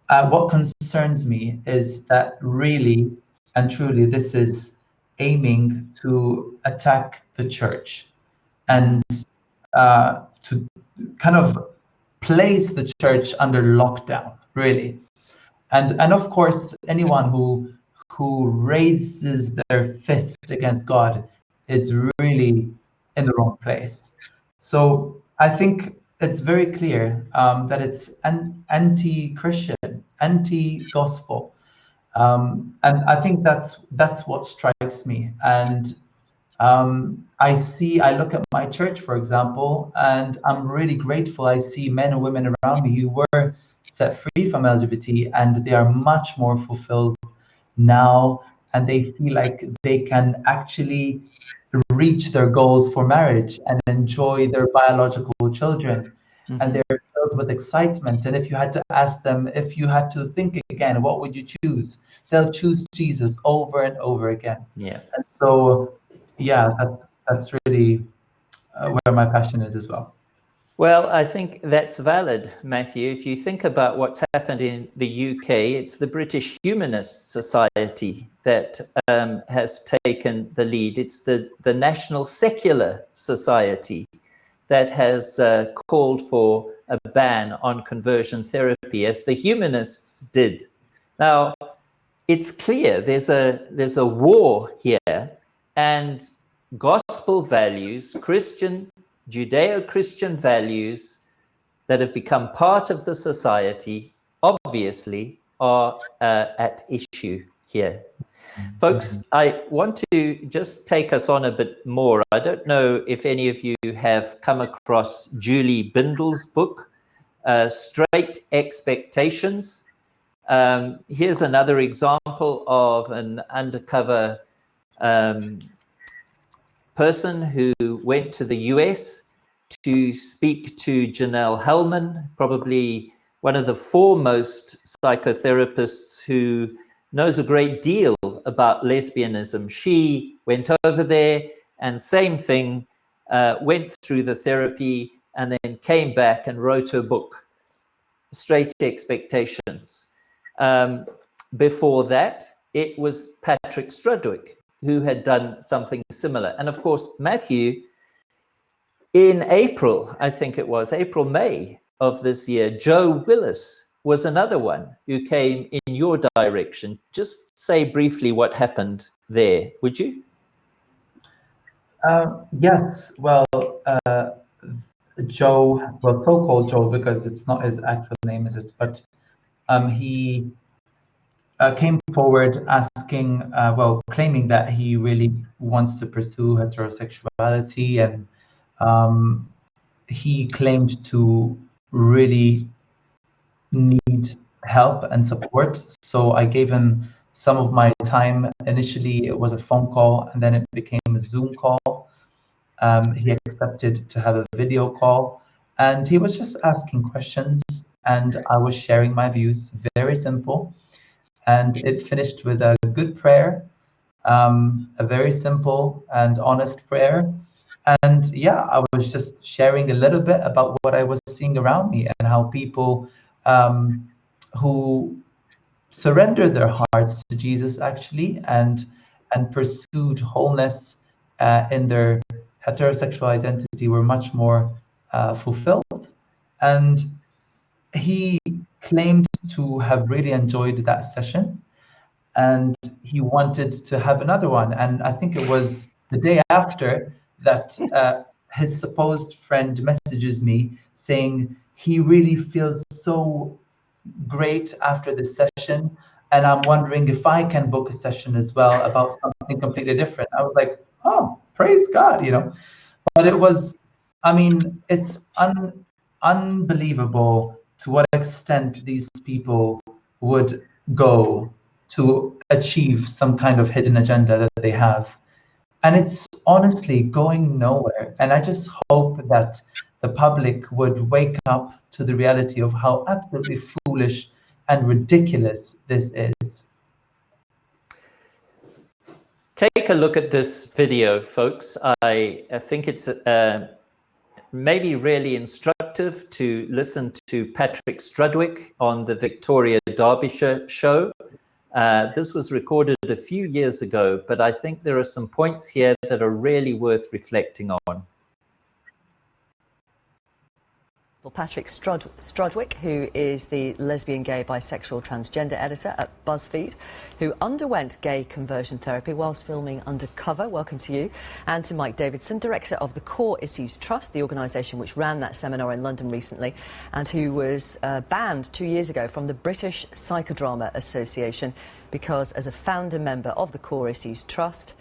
what concerns me is that really and truly this is aiming to attack the church and to kind of place the church under lockdown, really. And of course, anyone who raises their fist against God is really in the wrong place. So I think it's very clear that it's an anti-Christian, anti-gospel, and I think that's what strikes me. And I look at my church, for example, and I'm really grateful. I see men and women around me who were set free from LGBT, and they are much more fulfilled now, and they feel like they can actually reach their goals for marriage and enjoy their biological children. Mm-hmm. And they're filled with excitement. And if you had to ask them, if you had to think again, what would you choose? They'll choose Jesus over and over again. Yeah. And so, yeah, that's really where my passion is as well. Well, I think that's valid, Matthew. If you think about what's happened in the UK, it's the British Humanist Society that has taken the lead. It's the National Secular Society that has called for a ban on conversion therapy, as the humanists did. Now, it's clear there's a war here, and gospel values, Judeo-Christian values that have become part of the society, obviously, are at issue here. Mm-hmm. Folks, I want to just take us on a bit more. I don't know if any of you have come across Julie Bindle's book, Straight Expectations. Here's another example of an undercover person who went to the US to speak to Janelle Hellman, probably one of the foremost psychotherapists who knows a great deal about lesbianism. She went over there and same thing, went through the therapy and then came back and wrote her book, Straight Expectations. Before that, it was Patrick Strudwick who had done something similar. And of course, Matthew, in April, I think it was, May of this year, Joe Willis was another one who came in your direction. Just say briefly what happened there, would you? Yes, well, Joe, well, so-called Joe, because it's not his actual name, is it? But he came forward asking, claiming that he really wants to pursue heterosexuality, and he claimed to really need help and support. So I gave him some of my time. Initially, it was a phone call, and then it became a Zoom call. He accepted to have a video call, and he was just asking questions, and I was sharing my views. Very simple. And it finished with a good prayer, a very simple and honest prayer. And yeah, I was just sharing a little bit about what I was seeing around me and how people who surrendered their hearts to Jesus actually and pursued wholeness in their heterosexual identity were much more fulfilled. And he claimed to have really enjoyed that session, and he wanted to have another one. And I think it was the day after that his supposed friend messages me saying he really feels so great after this session, and I'm wondering if I can book a session as well about something completely different. I was like, oh, praise God, But it was, I mean, it's unbelievable to what extent these people would go to achieve some kind of hidden agenda that they have. And it's honestly going nowhere. And I just hope that the public would wake up to the reality of how absolutely foolish and ridiculous this is. Take a look at this video, folks. I think it's maybe really instructive to listen to Patrick Strudwick on the Victoria Derbyshire show. This was recorded a few years ago, but I think there are some points here that are really worth reflecting on. Well, Patrick Strudwick, who is the lesbian, gay, bisexual, transgender editor at BuzzFeed, who underwent gay conversion therapy whilst filming Undercover. Welcome to you. And to Mike Davidson, director of the Core Issues Trust, the organisation which ran that seminar in London recently, and who was banned 2 years ago from the British Psychodrama Association because, as a founder member of the Core Issues Trust,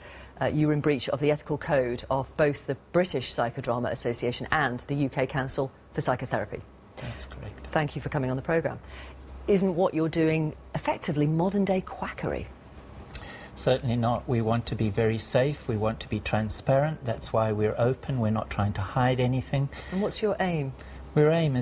you were in breach of the ethical code of both the British Psychodrama Association and the UK Council for Psychotherapy. That's correct. Thank you for coming on the programme. Isn't what you're doing effectively modern-day quackery? Certainly not. We want to be very safe. We want to be transparent. That's why we're open. We're not trying to hide anything. And what's your aim? We're aiming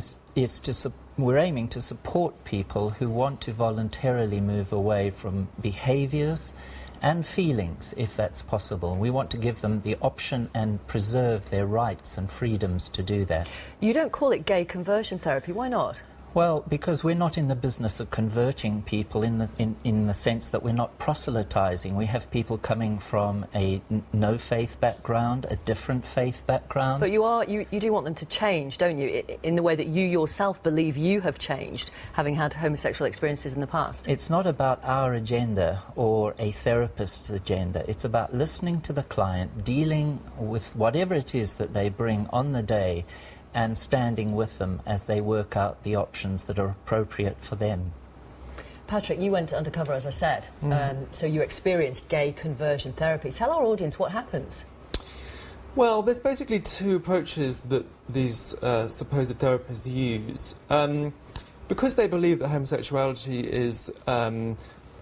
to support people who want to voluntarily move away from behaviours and feelings, if that's possible. We want to give them the option and preserve their rights and freedoms to do that. You don't call it gay conversion therapy. Why not? Well, because we're not in the business of converting people in the sense that we're not proselytizing. We have people coming from a no faith background, a different faith background. But you do want them to change, don't you? In the way that you yourself believe you have changed, having had homosexual experiences in the past. It's not about our agenda or a therapist's agenda. It's about listening to the client, dealing with whatever it is that they bring on the day, and standing with them as they work out the options that are appropriate for them. Patrick, you went undercover, as I said, so you experienced gay conversion therapy. Tell our audience what happens. Well, there's basically two approaches that these supposed therapists use. Because they believe that homosexuality is an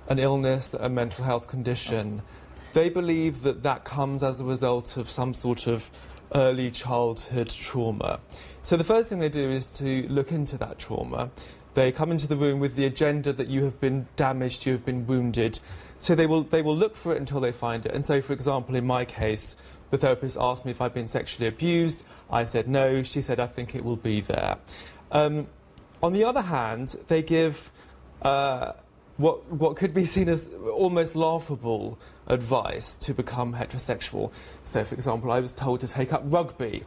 illness, a mental health condition, they believe that that comes as a result of some sort of early childhood trauma. So the first thing they do is to look into that trauma. They come into the room with the agenda that you have been damaged, you have been wounded. So they will look for it until they find it. And so, for example, in my case, the therapist asked me if I'd been sexually abused. I said no. She said, I think it will be there. On the other hand, they give what could be seen as almost laughable advice to become heterosexual. So, for example, I was told to take up rugby.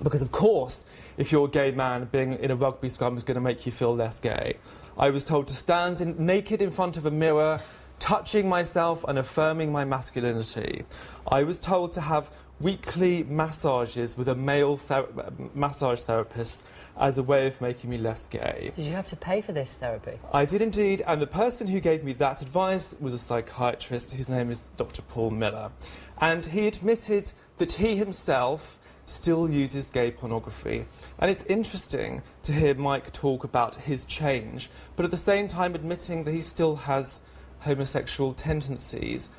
Because, of course, if you're a gay man, being in a rugby scrum is going to make you feel less gay. I was told to stand naked in front of a mirror, touching myself and affirming my masculinity. I was told to have weekly massages with a male massage therapist as a way of making me less gay. Did you have to pay for this therapy? I did indeed, and the person who gave me that advice was a psychiatrist whose name is Dr. Paul Miller. And he admitted that he himself still uses gay pornography. And it's interesting to hear Mike talk about his change, but at the same time admitting that he still has homosexual tendencies.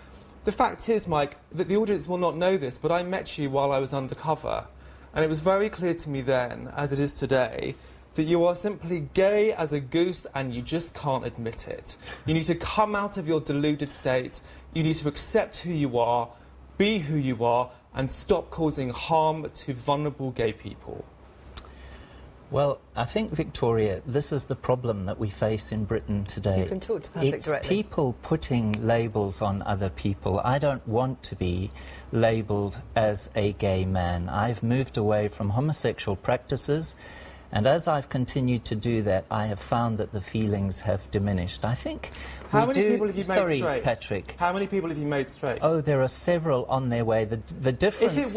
The fact is, Mike, that the audience will not know this, but I met you while I was undercover. And it was very clear to me then, as it is today, that you are simply gay as a goose and you just can't admit it. You need to come out of your deluded state. You need to accept who you are, be who you are, and stop causing harm to vulnerable gay people. Well, I think, Victoria, this is the problem that we face in Britain today. You can talk to Patrick it's directly. people putting labels on other people. I don't want to be labelled as a gay man. I've moved away from homosexual practices, and as I've continued to do that, I have found that the feelings have diminished. I think How many people have you made Sorry, straight? Patrick. How many people have you made straight? Oh, there are several on their way. The difference If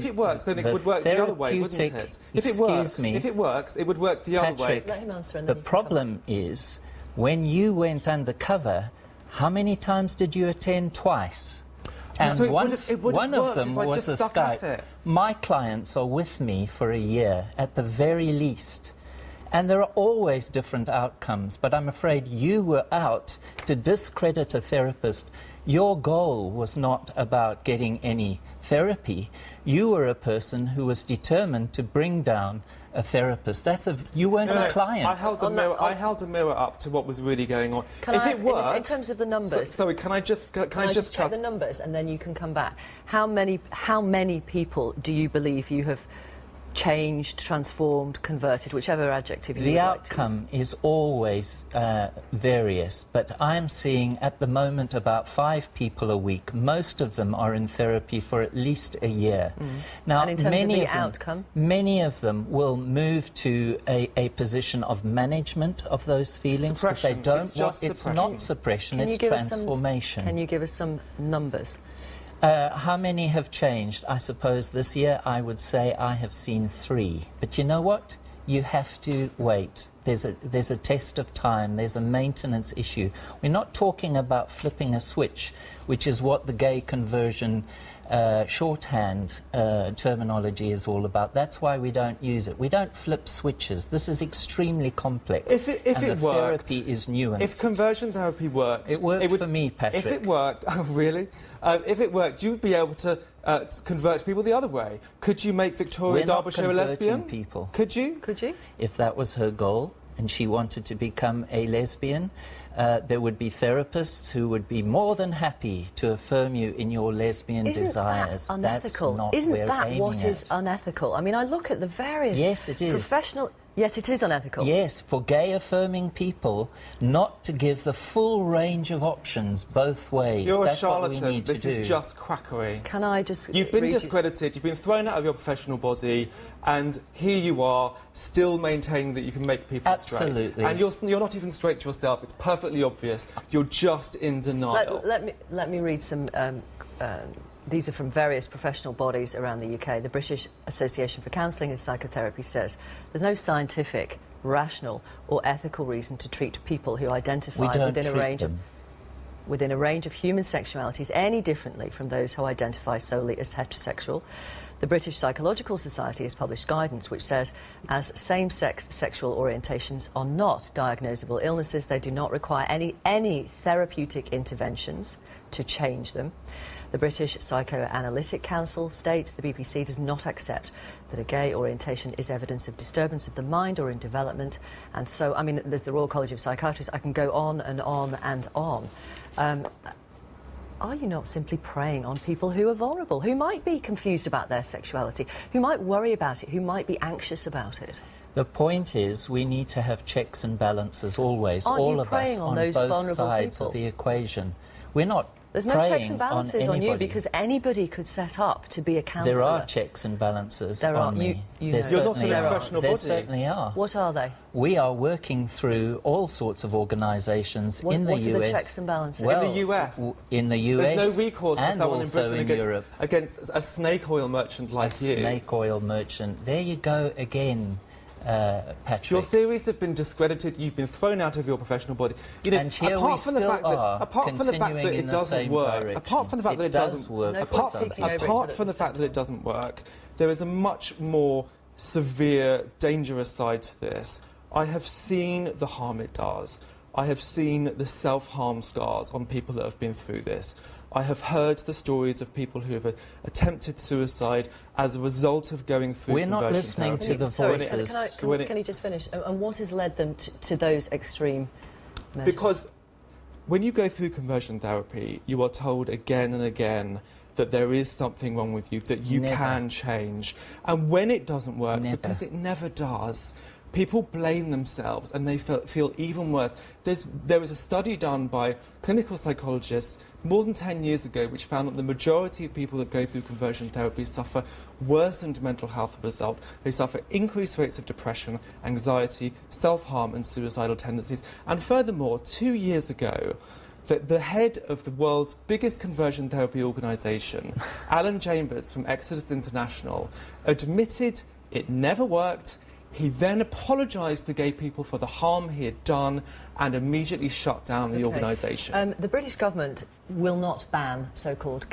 it works, then it would work the other way, wouldn't it? If it works, it would work the other way. Patrick, Let him answer and the then you can problem is, when you went undercover, how many times did you attend? Twice. And So it once, would've one of worked them if I was just a stuck at Skype. it. My clients are with me for a year, at the very least. And there are always different outcomes, but I'm afraid you were out to discredit a therapist. Your goal was not about getting any therapy. You were a person who was determined to bring down a therapist. You weren't a client. I held a mirror up to what was really going on. Can if I it ask, works, in terms of the numbers... sorry, can I just check the numbers and then you can come back? How many people do you believe you have changed, transformed, converted, whichever adjective you would The like to use? outcome is always various, but I'm seeing at the moment about 5 people a week. Most of them are in therapy for at least a year. Now, And in terms of the outcome? Many of them will move to a position of management of those feelings because they Suppression. don't It's just it's suppression. not suppression, Can you it's give us transformation. Can you give us some numbers? How many have changed? I suppose this year I would say I have seen 3. But you know what? You have to wait. There's a test of time. There's a maintenance issue. We're not talking about flipping a switch, which is what the gay conversion shorthand terminology is all about. That's why we don't use it. We don't flip switches. This is extremely complex. If it worked, therapy is nuanced. if conversion therapy worked, It worked for me, Patrick. If it worked, oh really? If it worked, you'd be able to convert people the other way. Could you make Victoria We're not Derbyshire a converting lesbian? people. Could you? Could you? If that was her goal and she wanted to become a lesbian, there would be therapists who would be more than happy to affirm you in your lesbian desires. Isn't that unethical? That's not Isn't where that aiming what is at. unethical? I mean, I look at the various Yes, it is. professional... Yes, it is unethical. Yes, for gay affirming people not to give the full range of options both ways. You're That's a what we charlatan. need This to do. is just quackery. Can I just... You've been read you- discredited, you've been thrown out of your professional body, and here you are, still maintaining that you can make people straight. Absolutely. And you're not even straight yourself, it's perfectly obvious. You're just in denial. Let me read some... these are from various professional bodies around the UK. The British Association for Counselling and Psychotherapy says there's no scientific, rational or ethical reason to treat people who identify We don't within a treat range them. within a range of human sexualities any differently from those who identify solely as heterosexual. The British Psychological Society has published guidance which says as same-sex sexual orientations are not diagnosable illnesses, they do not require any therapeutic interventions to change them. The British Psychoanalytic Council states the BBC does not accept that a gay orientation is evidence of disturbance of the mind or in development. And so, I mean, there's the Royal College of Psychiatrists. I can go on and on and on. Are you not simply preying on people who are vulnerable, who might be confused about their sexuality, who might worry about it, who might be anxious about it? The point is we need to have checks and balances always, Aren't all you of us, preying on on those both vulnerable sides people? of the equation. We're not There's no checks preying and balances on you anybody. because anybody could set up to be a counsellor. There are checks and balances There are. on me. You There know. You're not certainly a are. professional There body. certainly are. What are they? We are working through all sorts of organisations in the what US. are the checks and balances? Well, In the US? In the US. There's no recourse for and someone in also Britain in Europe. against a snake oil merchant like A you. snake oil merchant. There you go again, Patrick. Your theories have been discredited. You've been thrown out of your professional body. You know, And here apart we from the still fact are, that, apart from the fact that continuing in it the doesn't same work, direction. apart from the fact that it does doesn't work No for point some speaking people. over it, but apart at from the the fact same that it doesn't work, there is a much more severe, dangerous side to this. I have seen the harm it does. I have seen the self-harm scars on people that have been through this. I have heard the stories of people who have attempted suicide as a result of going through We're not conversion listening therapy. to the Sorry, voices. can you just finish? And what has led them to those extreme measures? Because when you go through conversion therapy, you are told again and again that there is something wrong with you, that you Never. can change. And when it doesn't work, Never. because it never does, people blame themselves and they feel even worse. There was a study done by clinical psychologists more than 10 years ago which found that the majority of people that go through conversion therapy suffer worsened mental health result. They suffer increased rates of depression, anxiety, self-harm and suicidal tendencies. And furthermore, 2 years ago, the head of the world's biggest conversion therapy organisation, Alan Chambers from Exodus International, admitted it never worked. He then apologised to gay people for the harm he had done and immediately shut down the organisation. The British government will not ban so-called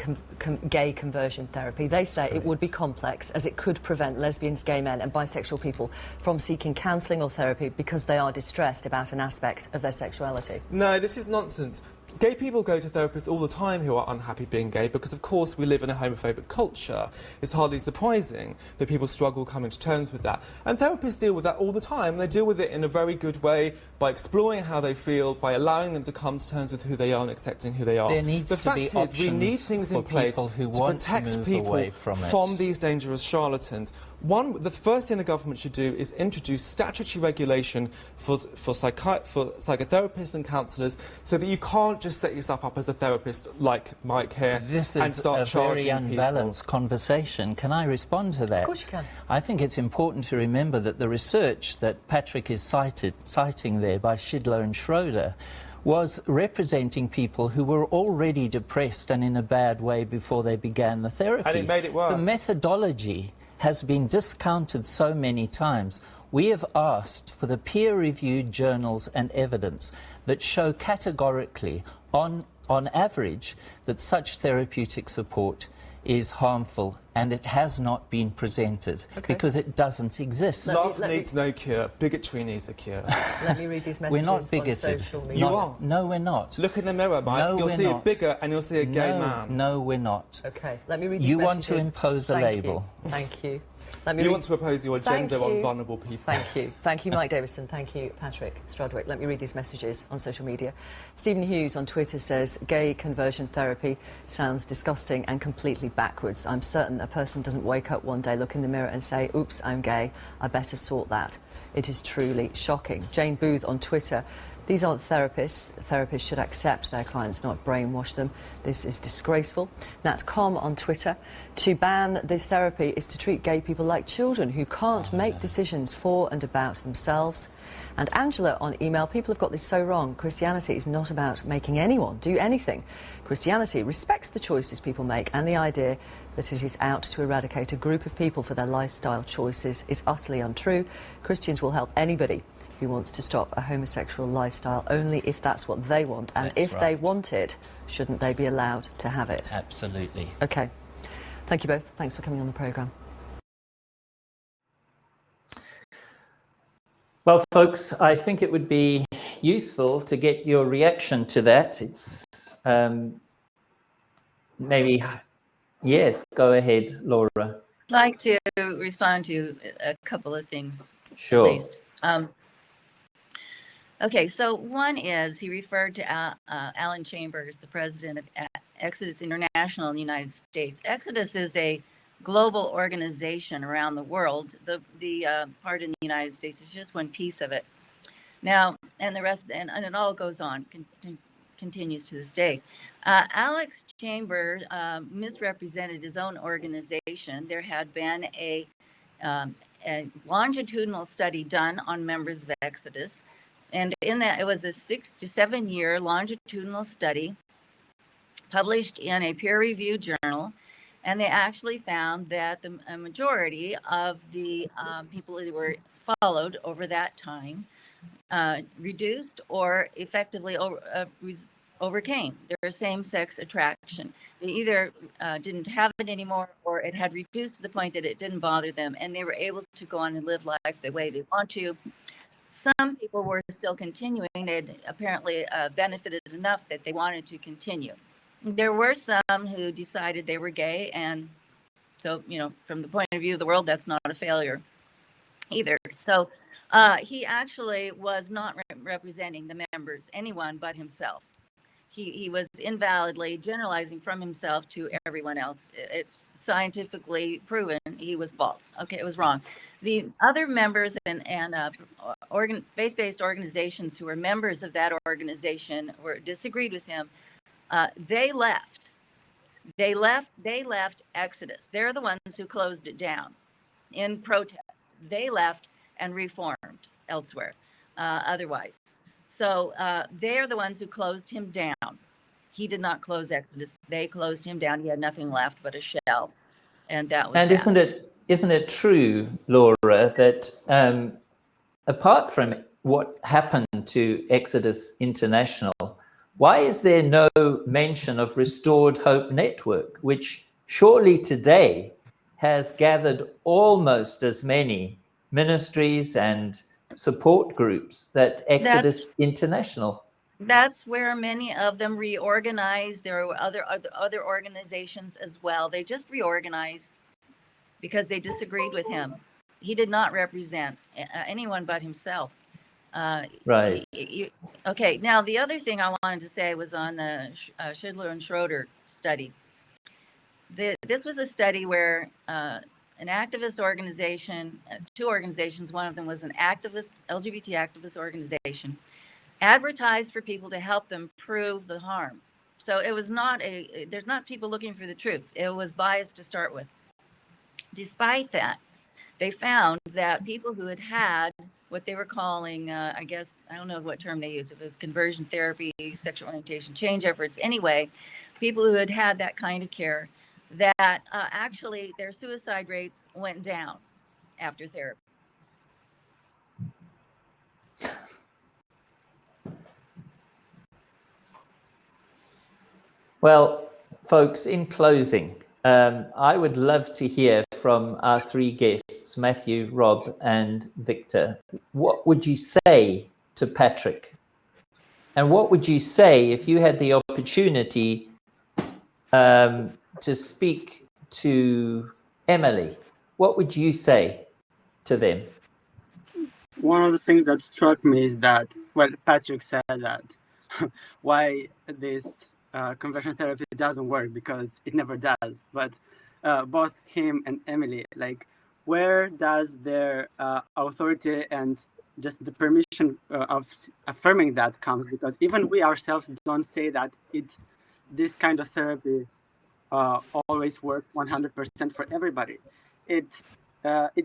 gay conversion therapy. They say it would be complex as it could prevent lesbians, gay men and bisexual people from seeking counselling or therapy because they are distressed about an aspect of their sexuality. No, this is nonsense. Gay people go to therapists all the time who are unhappy being gay because, of course, we live in a homophobic culture. It's hardly surprising that people struggle coming to terms with that. And therapists deal with that all the time. They deal with it in a very good way by exploring how they feel, by allowing them to come to terms with who they are and accepting who they are. There needs the to fact be is, we options need things in for place people who to want to protect move people away from it. from these dangerous charlatans. The first thing the government should do is introduce statutory regulation for psychotherapists and counsellors so that you can't just set yourself up as a therapist like Mike here This and is start a charging very people. unbalanced conversation. Can I respond to that? Of course you can. I think it's important to remember that the research that Patrick is citing there by Schindler and Schroeder was representing people who were already depressed and in a bad way before they began the therapy. And it made it worse. The methodology has been discounted so many times. We have asked for the peer-reviewed journals and evidence that show categorically, on average, that such therapeutic support is harmful, and it has not been presented because it doesn't exist. Love needs no cure. Bigotry needs a cure. Let me read these messages We're not on bigoted. social media. You are. No, we're not. Look in the mirror, Mike. No, you'll we're see a not. bigger and you'll see a gay man. No, we're not. Okay, let me read these You messages. want to impose a Thank label. You. Thank you. Let me You read... want to oppose your Thank agenda on you. vulnerable people. Thank you. Thank you, Mike Davidson. Thank you, Patrick Strudwick. Let me read these messages on social media. Stephen Hughes on Twitter says, gay conversion therapy sounds disgusting and completely backwards. I'm certain a person doesn't wake up one day, look in the mirror and say, oops, I'm gay. I better sort that. It is truly shocking. Jane Booth on Twitter. These aren't therapists. Therapists should accept their clients, not brainwash them. This is disgraceful. Nat Com on Twitter. To ban this therapy is to treat gay people like children who can't make decisions for and about themselves. And Angela on email, people have got this so wrong. Christianity is not about making anyone do anything. Christianity respects the choices people make, and the idea that it is out to eradicate a group of people for their lifestyle choices is utterly untrue. Christians will help anybody who wants to stop a homosexual lifestyle only if that's what they want. And That's if right. they want it, shouldn't they be allowed to have it? Absolutely. OK. Thank you both. Thanks for coming on the programme. Well, folks, I think it would be useful to get your reaction to that. It's maybe, yes, go ahead, Laura. I'd like to respond to a couple of things, Sure. at least. Okay, so one is he referred to Alan Chambers, the president of Exodus International in the United States. Exodus is a global organization around the world. The part in the United States is just one piece of it. Now, and the rest, and it all goes on, continues to this day. Alex Chambers misrepresented his own organization. There had been a longitudinal study done on members of Exodus. And in that, it was a 6 to 7 year longitudinal study published in a peer-reviewed journal. And they actually found that a majority of the people who were followed over that time reduced or effectively overcame their same-sex attraction. They either didn't have it anymore, or it had reduced to the point that it didn't bother them, and they were able to go on and live life the way they want to. Some people were still continuing. They'd apparently benefited enough that they wanted to continue. There were some who decided they were gay, and so, you know, from the point of view of the world, that's not a failure either. So he actually was not representing the members, anyone but himself. He was invalidly generalizing from himself to everyone else. It's scientifically proven he was false. Okay, it was wrong. The other members and faith-based organizations who were members of that organization disagreed with him. They left. They left Exodus. They're the ones who closed it down in protest. They left and reformed elsewhere otherwise. So they're the ones who closed him down. He did not close Exodus. They closed him down. He had nothing left but a shell. And that was And that. isn't it true, Laura, that apart from what happened to Exodus International, why is there no mention of Restored Hope Network, which surely today has gathered almost as many ministries and support groups that Exodus International? That's where many of them reorganized. There were other organizations as well. They just reorganized because they disagreed with him. He did not represent anyone but himself. Right. Okay. Now, the other thing I wanted to say was on the Schindler and Schroeder study. This was a study where an activist organization, two organizations, one of them was an activist, LGBT activist organization, advertised for people to help them prove the harm. So it was not there's not people looking for the truth. It was biased to start with. Despite that, they found that people who had what they were calling, I guess, I don't know what term they used. It was conversion therapy, sexual orientation change efforts. Anyway, people who had that kind of care, that actually their suicide rates went down after therapy. Well, folks, in closing, I would love to hear from our three guests, Matthew, Rob, and Victor. What would you say to Patrick? And what would you say if you had the opportunity to speak to Emily? What would you say to them? One of the things that struck me is that, well, Patrick said that why this conversion therapy doesn't work, because it never does. But both him and Emily, like, where does their authority and just the permission of affirming that comes? Because even we ourselves don't say that this kind of therapy always works 100% for everybody. It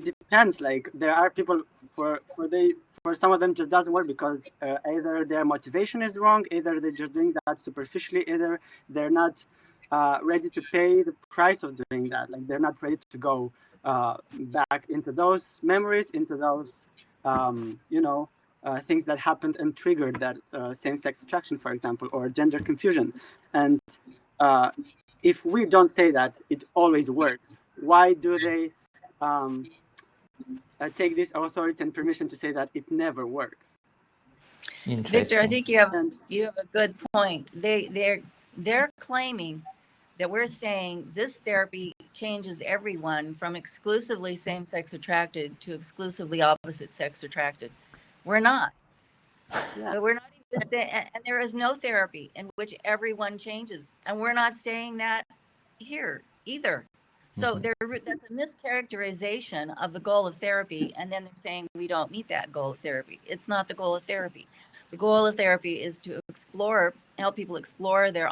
depends. Like, there are people for some of them just doesn't work because either their motivation is wrong, either they're just doing that superficially, either they're not ready to pay the price of doing that. Like, they're not ready to go back into those memories, into those things that happened and triggered that same-sex attraction, for example, or gender confusion. And if we don't say that it always works, why do they take this authority and permission to say that it never works? Victor, I think you have a good point. They're claiming that we're saying this therapy changes everyone from exclusively same-sex attracted to exclusively opposite-sex attracted. We're not. Yeah. But we're not even saying, and there is no therapy in which everyone changes, and we're not saying that here either. So that's a mischaracterization of the goal of therapy, and then they're saying we don't meet that goal of therapy. It's not the goal of therapy. The goal of therapy is to help people explore their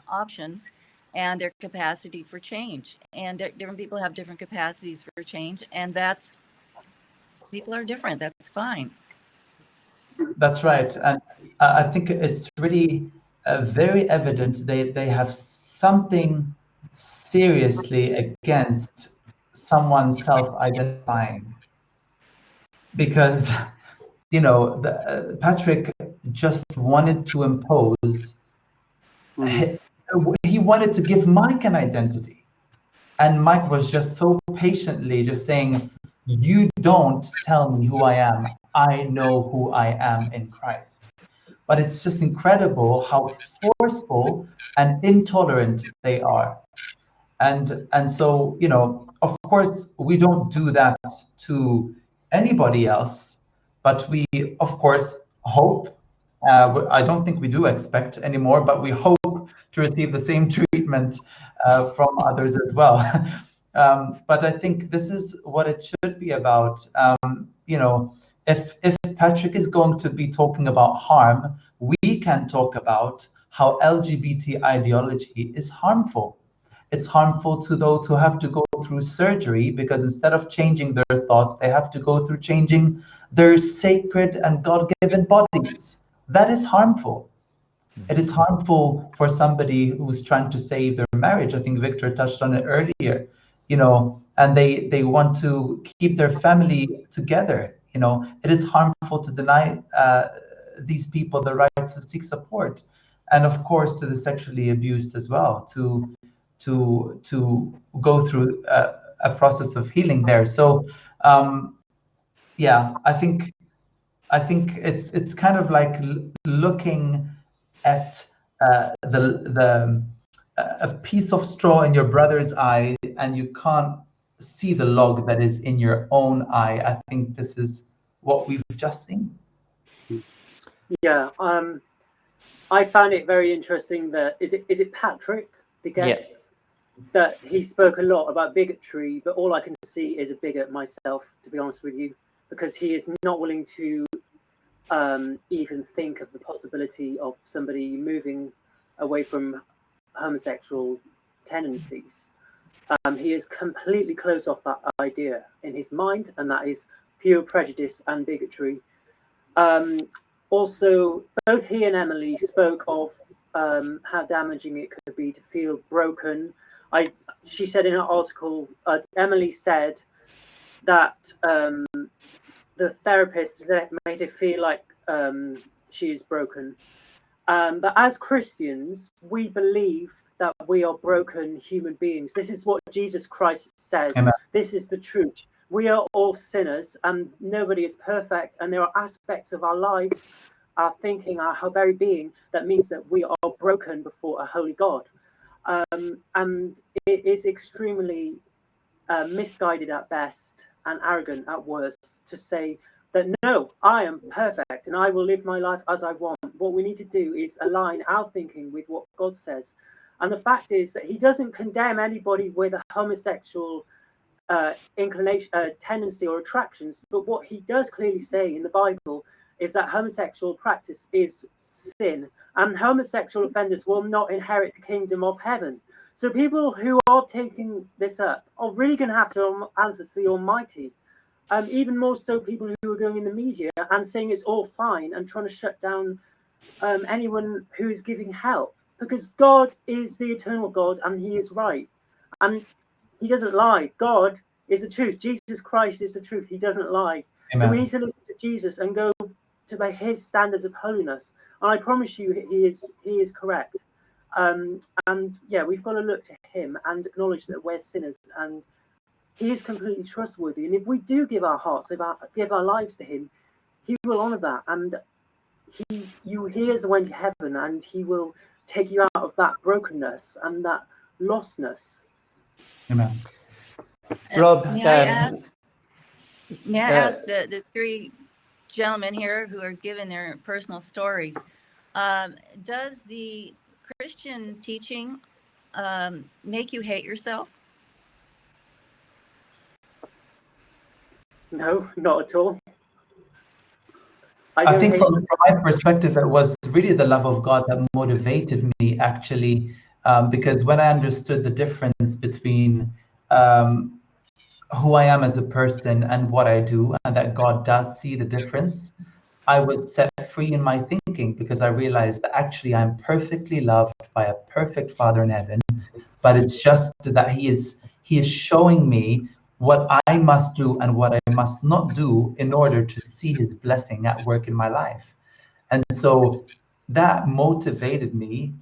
options and their capacity for change. And different people have different capacities for change, and people are different. That's fine. That's right. And I think it's really very evident they have something seriously against someone self-identifying. Because, Patrick just wanted to impose, he wanted to give Mike an identity. And Mike was just so patiently just saying, you don't tell me who I am. I know who I am in Christ. But it's just incredible how forceful and intolerant they are. And so, of course, we don't do that to anybody else, but we, of course, hope, I don't think we do expect anymore, but we hope to receive the same treatment from others as well. But I think this is what it should be about. If Patrick is going to be talking about harm, we can talk about how LGBT ideology is harmful. It's harmful to those who have to go through surgery, because instead of changing their thoughts, they have to go through changing their sacred and God-given bodies. That is harmful. It is harmful for somebody who's trying to save their marriage. I think Victor touched on it earlier, and they want to keep their family together. It is harmful to deny these people the right to seek support. And of course, to the sexually abused as well, to go through a process of healing there. So, I think it's kind of like looking at a piece of straw in your brother's eye, and you can't see the log that is in your own eye. I think this is what we've just seen. Yeah, I found it very interesting that is it Patrick, the guest, that he spoke a lot about bigotry, but all I can see is a bigot myself, to be honest with you, because he is not willing to even think of the possibility of somebody moving away from homosexual tendencies. He is completely closed off that idea in his mind, and that is pure prejudice and bigotry. Also, both he and Emily spoke of how damaging it could be to feel broken. She said in her article, Emily said that the therapist made her feel like she is broken. But as Christians, we believe that we are broken human beings. This is what Jesus Christ says. Amen. This is the truth. We are all sinners, and nobody is perfect. And there are aspects of our lives, our thinking, our very being, that means that we are broken before a holy God. And it is extremely misguided at best and arrogant at worst to say that, no, I am perfect and I will live my life as I want. What we need to do is align our thinking with what God says. And the fact is that he doesn't condemn anybody with a homosexual inclination, tendency or attractions. But what he does clearly say in the Bible is that homosexual practice is sin, and homosexual offenders will not inherit the kingdom of heaven. So people who are taking this up are really going to have to answer to the Almighty. Even more so people who are going in the media and saying it's all fine and trying to shut down anyone who is giving help, because God is the eternal God and he is right. And he doesn't lie. God is the truth. Jesus Christ is the truth. He doesn't lie. Amen. So we need to listen to Jesus and go to his standards of holiness. And I promise you, he is correct. And yeah, we've got to look to him and acknowledge that we're sinners, and he is completely trustworthy. And if we do give our hearts, give our lives to him, he will honor that. And he is the way to heaven, and he will take you out of that brokenness and that lostness. Amen. Rob, May I ask the three gentlemen here who are giving their personal stories, does the Christian teaching make you hate yourself? No, not at all. I think from my perspective, it was really the love of God that motivated me, actually, because when I understood the difference between who I am as a person and what I do, and that God does see the difference, I was set free in my thinking, because I realized that actually I'm perfectly loved by a perfect Father in heaven, but it's just that He is showing me what I must do and what I must not do in order to see His blessing at work in my life. And so that motivated me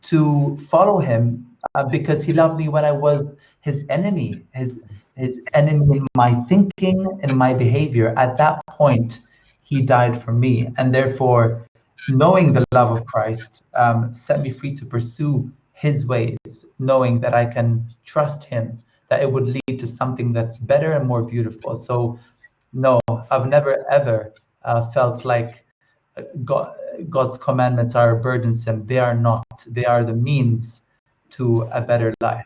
to follow Him, because He loved me when I was His enemy, his enemy in my thinking and my behavior. At that point, He died for me. And therefore, knowing the love of Christ set me free to pursue His ways, knowing that I can trust Him, that it would lead to something that's better and more beautiful. So no, I've never ever felt like God's commandments are burdensome. They are not. They are the means to a better life.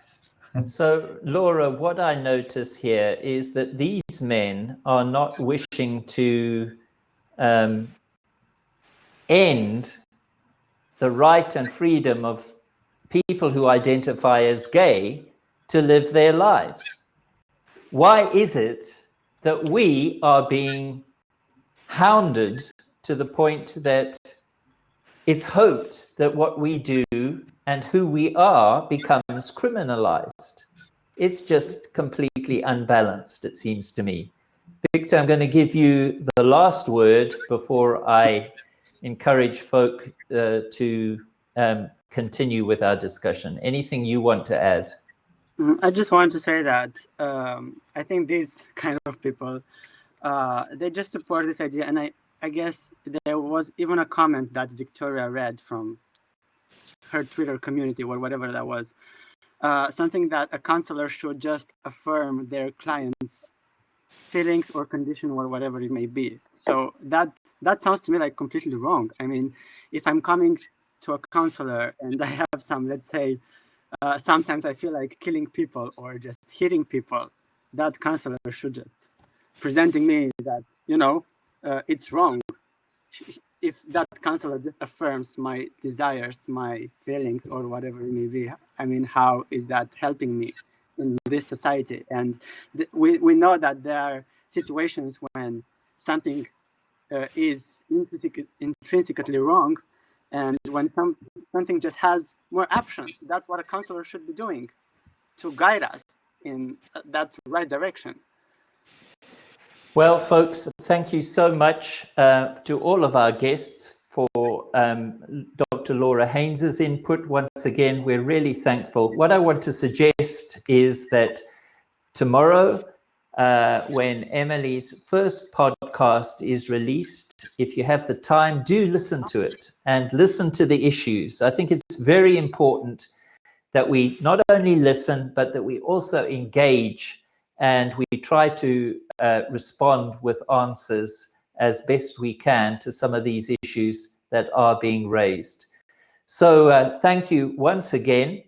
So, Laura, what I notice here is that these men are not wishing to end the right and freedom of people who identify as gay to live their lives. Why is it that we are being hounded to the point that it's hoped that what we do and who we are becomes criminalized? It's just completely unbalanced, it seems to me. Victor, I'm going to give you the last word before I encourage folk to continue with our discussion. Anything you want to add? I just want to say that I think these kind of people, they just support this idea. And I guess there was even a comment that Victoria read from her Twitter community or whatever that was, something that a counselor should just affirm their client's feelings or condition or whatever it may be. So that sounds to me like completely wrong. I mean, if I'm coming to a counselor and I have some, let's say, sometimes I feel like killing people or just hitting people, that counselor should just presenting me that, it's wrong. If that counselor just affirms my desires, my feelings, or whatever it may be, I mean, how is that helping me in this society? And we know that there are situations when something is intrinsically wrong, and when something just has more options. That's what a counselor should be doing, to guide us in that right direction. Well, folks, thank you so much to all of our guests for Dr. Laura Haynes's input. Once again, we're really thankful. What I want to suggest is that tomorrow, when Emily's first podcast is released, if you have the time, do listen to it and listen to the issues. I think it's very important that we not only listen, but that we also engage and we try to respond with answers as best we can to some of these issues that are being raised. So thank you once again.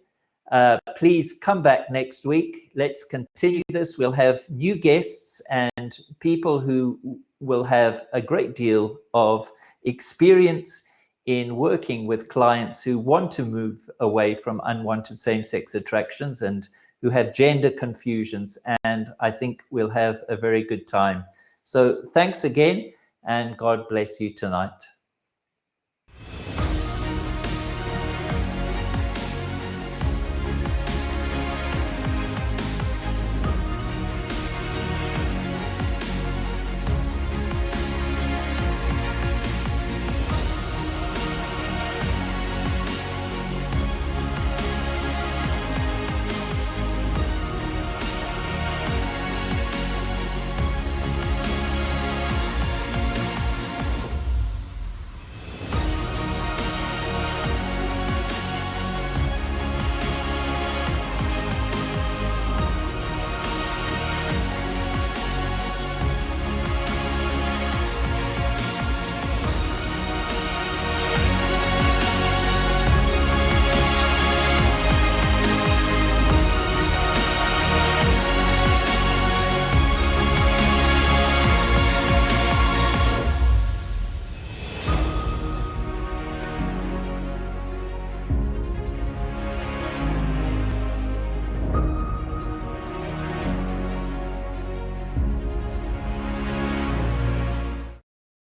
Please come back next week. Let's continue this. We'll have new guests and people who will have a great deal of experience in working with clients who want to move away from unwanted same-sex attractions and who have gender confusions. And I think we'll have a very good time. So thanks again, and God bless you tonight.